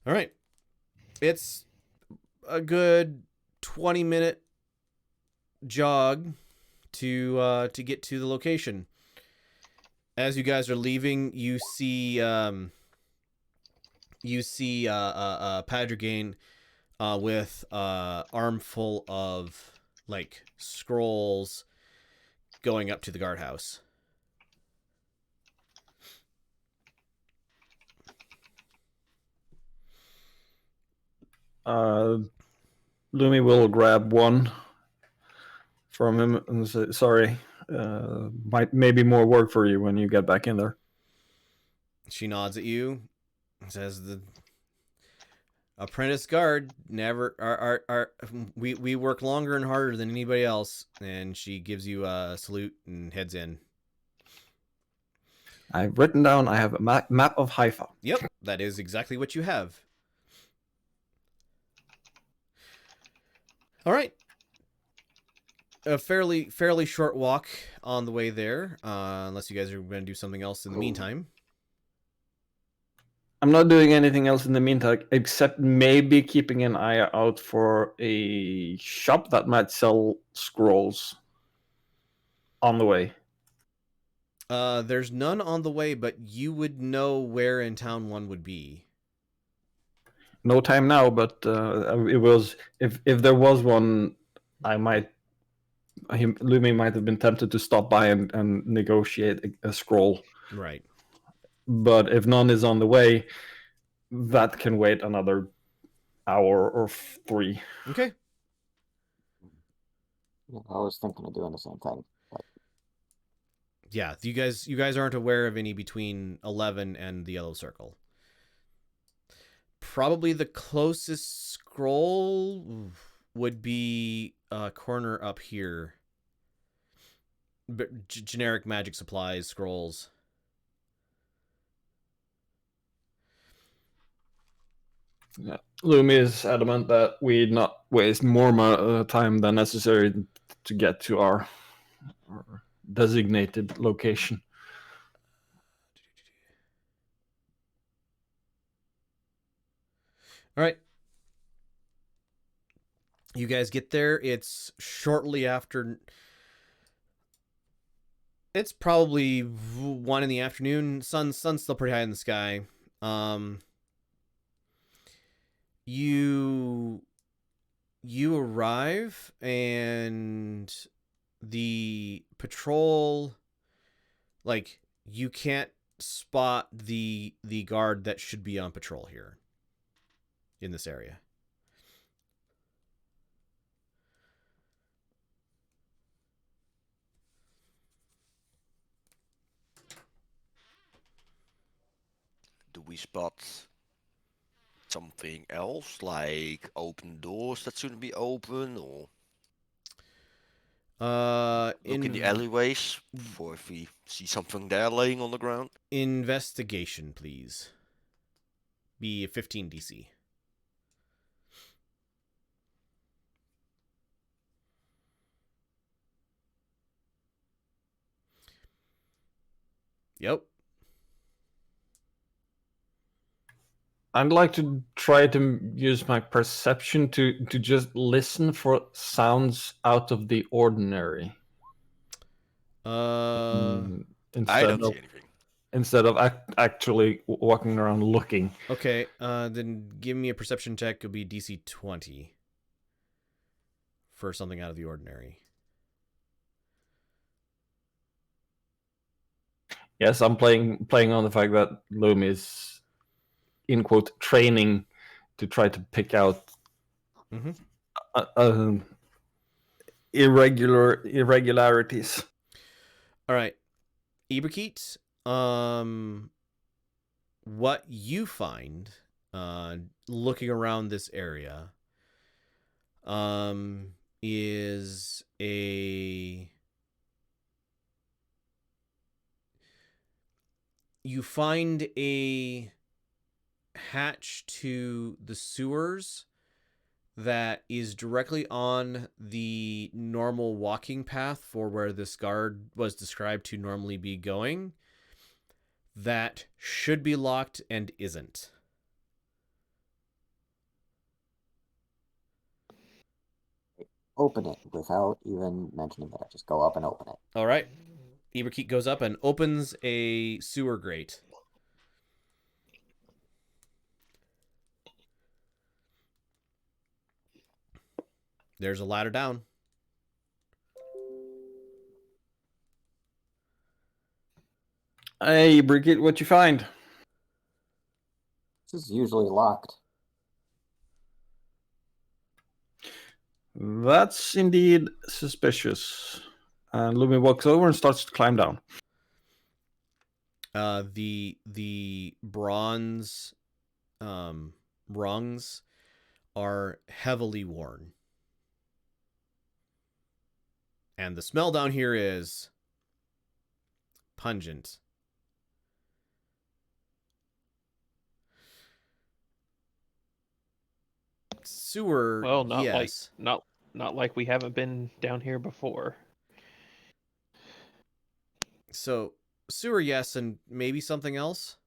Speaker 1: All right. It's a good 20-minute jog to get to the location. As you guys are leaving, you see Padragain with armful of like scrolls going up to the guardhouse.
Speaker 2: Lumi will grab one from him and say, "Sorry, maybe more work for you when you get back in there."
Speaker 1: She nods at you and says, "The apprentice guard never we work longer and harder than anybody else." And she gives you a salute and heads in.
Speaker 2: I've written down. I have a map of Haifa.
Speaker 1: Yep, that is exactly what you have. All right. A fairly short walk on the way there, unless you guys are going to do something else in the meantime.
Speaker 2: I'm not doing anything else in the meantime, except maybe keeping an eye out for a shop that might sell scrolls on the way.
Speaker 1: There's none on the way, but you would know where in town one would be.
Speaker 2: No time now, but it was if there was one, Lumi might have been tempted to stop by and negotiate a scroll.
Speaker 1: Right.
Speaker 2: But if none is on the way, that can wait another hour or 3.
Speaker 1: Okay.
Speaker 7: I was thinking of doing the same thing.
Speaker 1: Yeah, you guys aren't aware of any between 11 and the yellow circle. Probably the closest scroll would be a corner up here. Generic magic supplies scrolls.
Speaker 2: Yeah. Lumi is adamant that we not waste more time than necessary to get to our designated location.
Speaker 1: All right. You guys get there. It's shortly after. It's probably 1 in the afternoon. Sun's still pretty high in the sky. You arrive, and the patrol, like, you can't spot the guard that should be on patrol here in this area.
Speaker 5: Do we spot something else, like open doors that shouldn't be open, or look in the alleyways for if we see something there laying on the ground?
Speaker 1: Investigation, please. Be a 15 DC. Yep.
Speaker 2: I'd like to try to use my perception to just listen for sounds out of the ordinary.
Speaker 5: I
Speaker 2: Instead
Speaker 5: don't
Speaker 2: of
Speaker 5: see anything.
Speaker 2: instead of actually walking around looking.
Speaker 1: Okay, then give me a perception check. It'll be DC 20 for something out of the ordinary.
Speaker 2: Yes, I'm playing on the fact that Loom is, in quote, training to try to pick out irregularities.
Speaker 1: All right, Iberkeet, what you find looking around this area is you find a hatch to the sewers that is directly on the normal walking path for where this guard was described to normally be going. That should be locked and isn't.
Speaker 7: Open it without even mentioning that. Just go up and open it.
Speaker 1: All right. Iberkeet goes up and opens a sewer grate. There's a ladder down.
Speaker 2: Hey, Brigitte, what you find?
Speaker 7: This is usually locked.
Speaker 2: That's indeed suspicious. And Lumi walks over and starts to climb down.
Speaker 1: The bronze rungs are heavily worn. And the smell down here is pungent. Sewer,
Speaker 4: Well, not
Speaker 1: yes.
Speaker 4: not like we haven't been down here before.
Speaker 1: So sewer, yes, and maybe something else.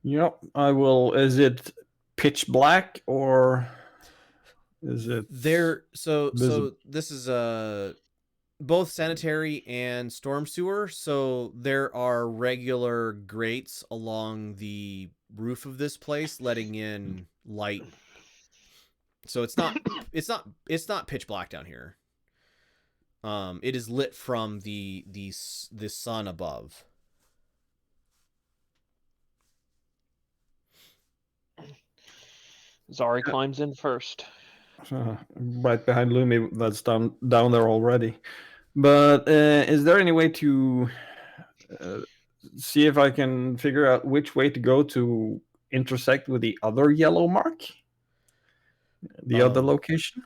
Speaker 2: Yep, I will. Is it pitch black or is it
Speaker 1: There? So
Speaker 2: visible?
Speaker 1: this is both sanitary and storm sewer. So there are regular grates along the roof of this place, letting in light. So it's not pitch black down here. It is lit from the sun above.
Speaker 4: Zari climbs in first.
Speaker 2: Right behind Lumi, that's down there already. But is there any way to see if I can figure out which way to go to intersect with the other yellow mark? The other location?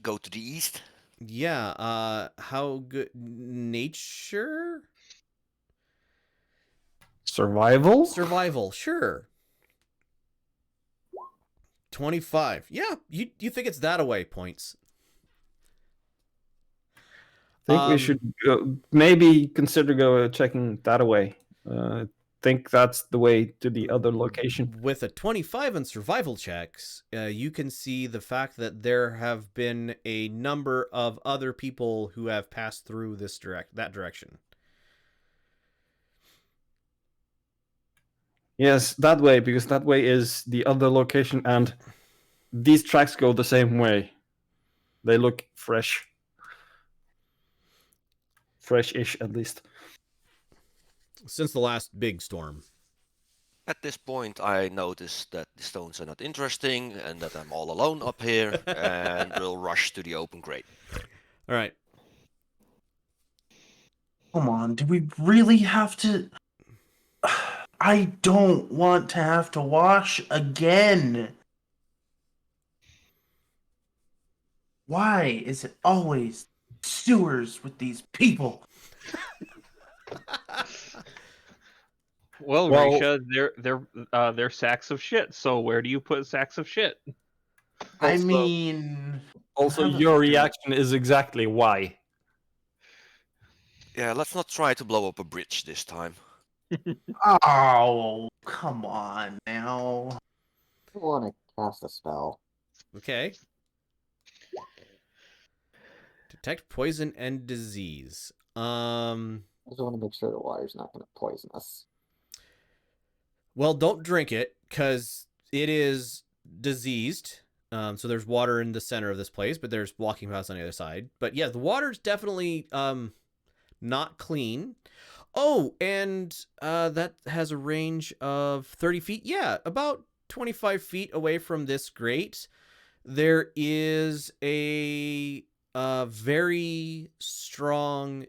Speaker 5: Go to the east.
Speaker 1: Yeah. How good nature?
Speaker 2: Survival?
Speaker 1: Survival, sure. 25. Yeah, you think it's that away points.
Speaker 2: I think we should maybe consider checking that away. Think that's the way to the other location.
Speaker 1: With a 25 in survival checks, you can see the fact that there have been a number of other people who have passed through that direction.
Speaker 2: Yes, that way, because that way is the other location, and these tracks go the same way. They look fresh. Fresh-ish, at least.
Speaker 1: Since the last big storm.
Speaker 5: At this point, I notice that the stones are not interesting and that I'm all alone up here, and will rush to the open grate.
Speaker 1: All right.
Speaker 3: Come on, do we really have to? I don't want to have to wash again. Why is it always sewers with these people?
Speaker 4: Well,
Speaker 2: Well-
Speaker 4: Risha, they're sacks of shit. So where do you put sacks of shit?
Speaker 3: I
Speaker 2: Also-
Speaker 3: mean,
Speaker 2: Also,
Speaker 3: haven't
Speaker 2: your
Speaker 3: figured-
Speaker 2: reaction is exactly why.
Speaker 5: Yeah, let's not try to blow up a bridge this time.
Speaker 3: Oh, come on now.
Speaker 7: I want to cast a spell.
Speaker 1: Okay. Detect poison and disease.
Speaker 7: I just want to make sure the water's not going to poison us.
Speaker 1: Well, don't drink it because it is diseased. So there's water in the center of this place, but there's walking paths on the other side. But yeah, the water's definitely not clean. Oh, and that has a range of 30 feet. Yeah, about 25 feet away from this grate, there is a very strong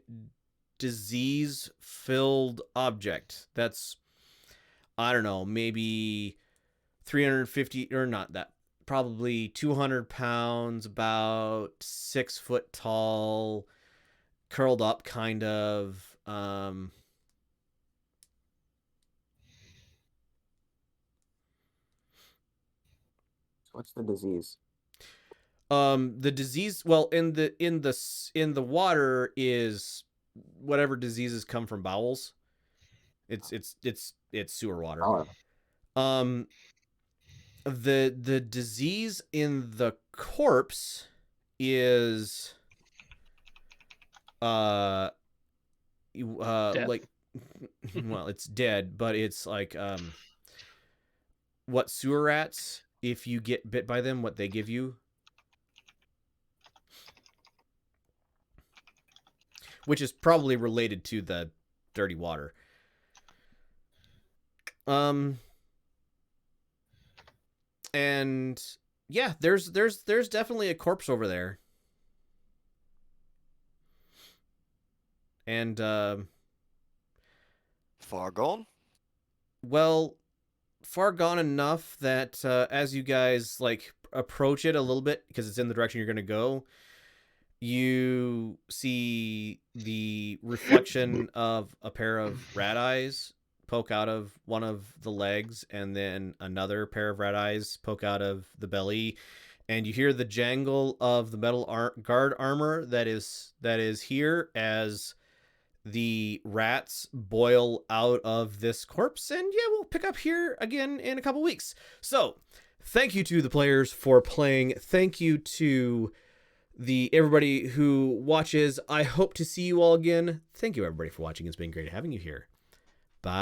Speaker 1: disease-filled object that's, I don't know, maybe 350, or not that, probably 200 pounds, about 6 foot tall, curled up kind of.
Speaker 7: What's the disease?
Speaker 1: The disease, well, in the water is whatever diseases come from bowels. It's sewer water.
Speaker 7: Oh,
Speaker 1: The disease in the corpse is
Speaker 4: Death.
Speaker 1: like, well, it's dead, but it's like what sewer rats, if you get bit by them, what they give you, which is probably related to the dirty water. And yeah, there's definitely a corpse over there. And
Speaker 5: Far gone?
Speaker 1: well, far gone enough that as you guys like approach it a little bit, because it's in the direction you're going to go, you see the reflection of a pair of rat eyes poke out of one of the legs, and then another pair of rat eyes poke out of the belly, and you hear the jangle of the metal guard armor that is here as the rats boil out of this corpse. And yeah, we'll pick up here again in a couple weeks. So thank you to the players for playing. Thank you to everybody who watches. I hope to see you all again. Thank you everybody for watching. It's been great having you here. Bye.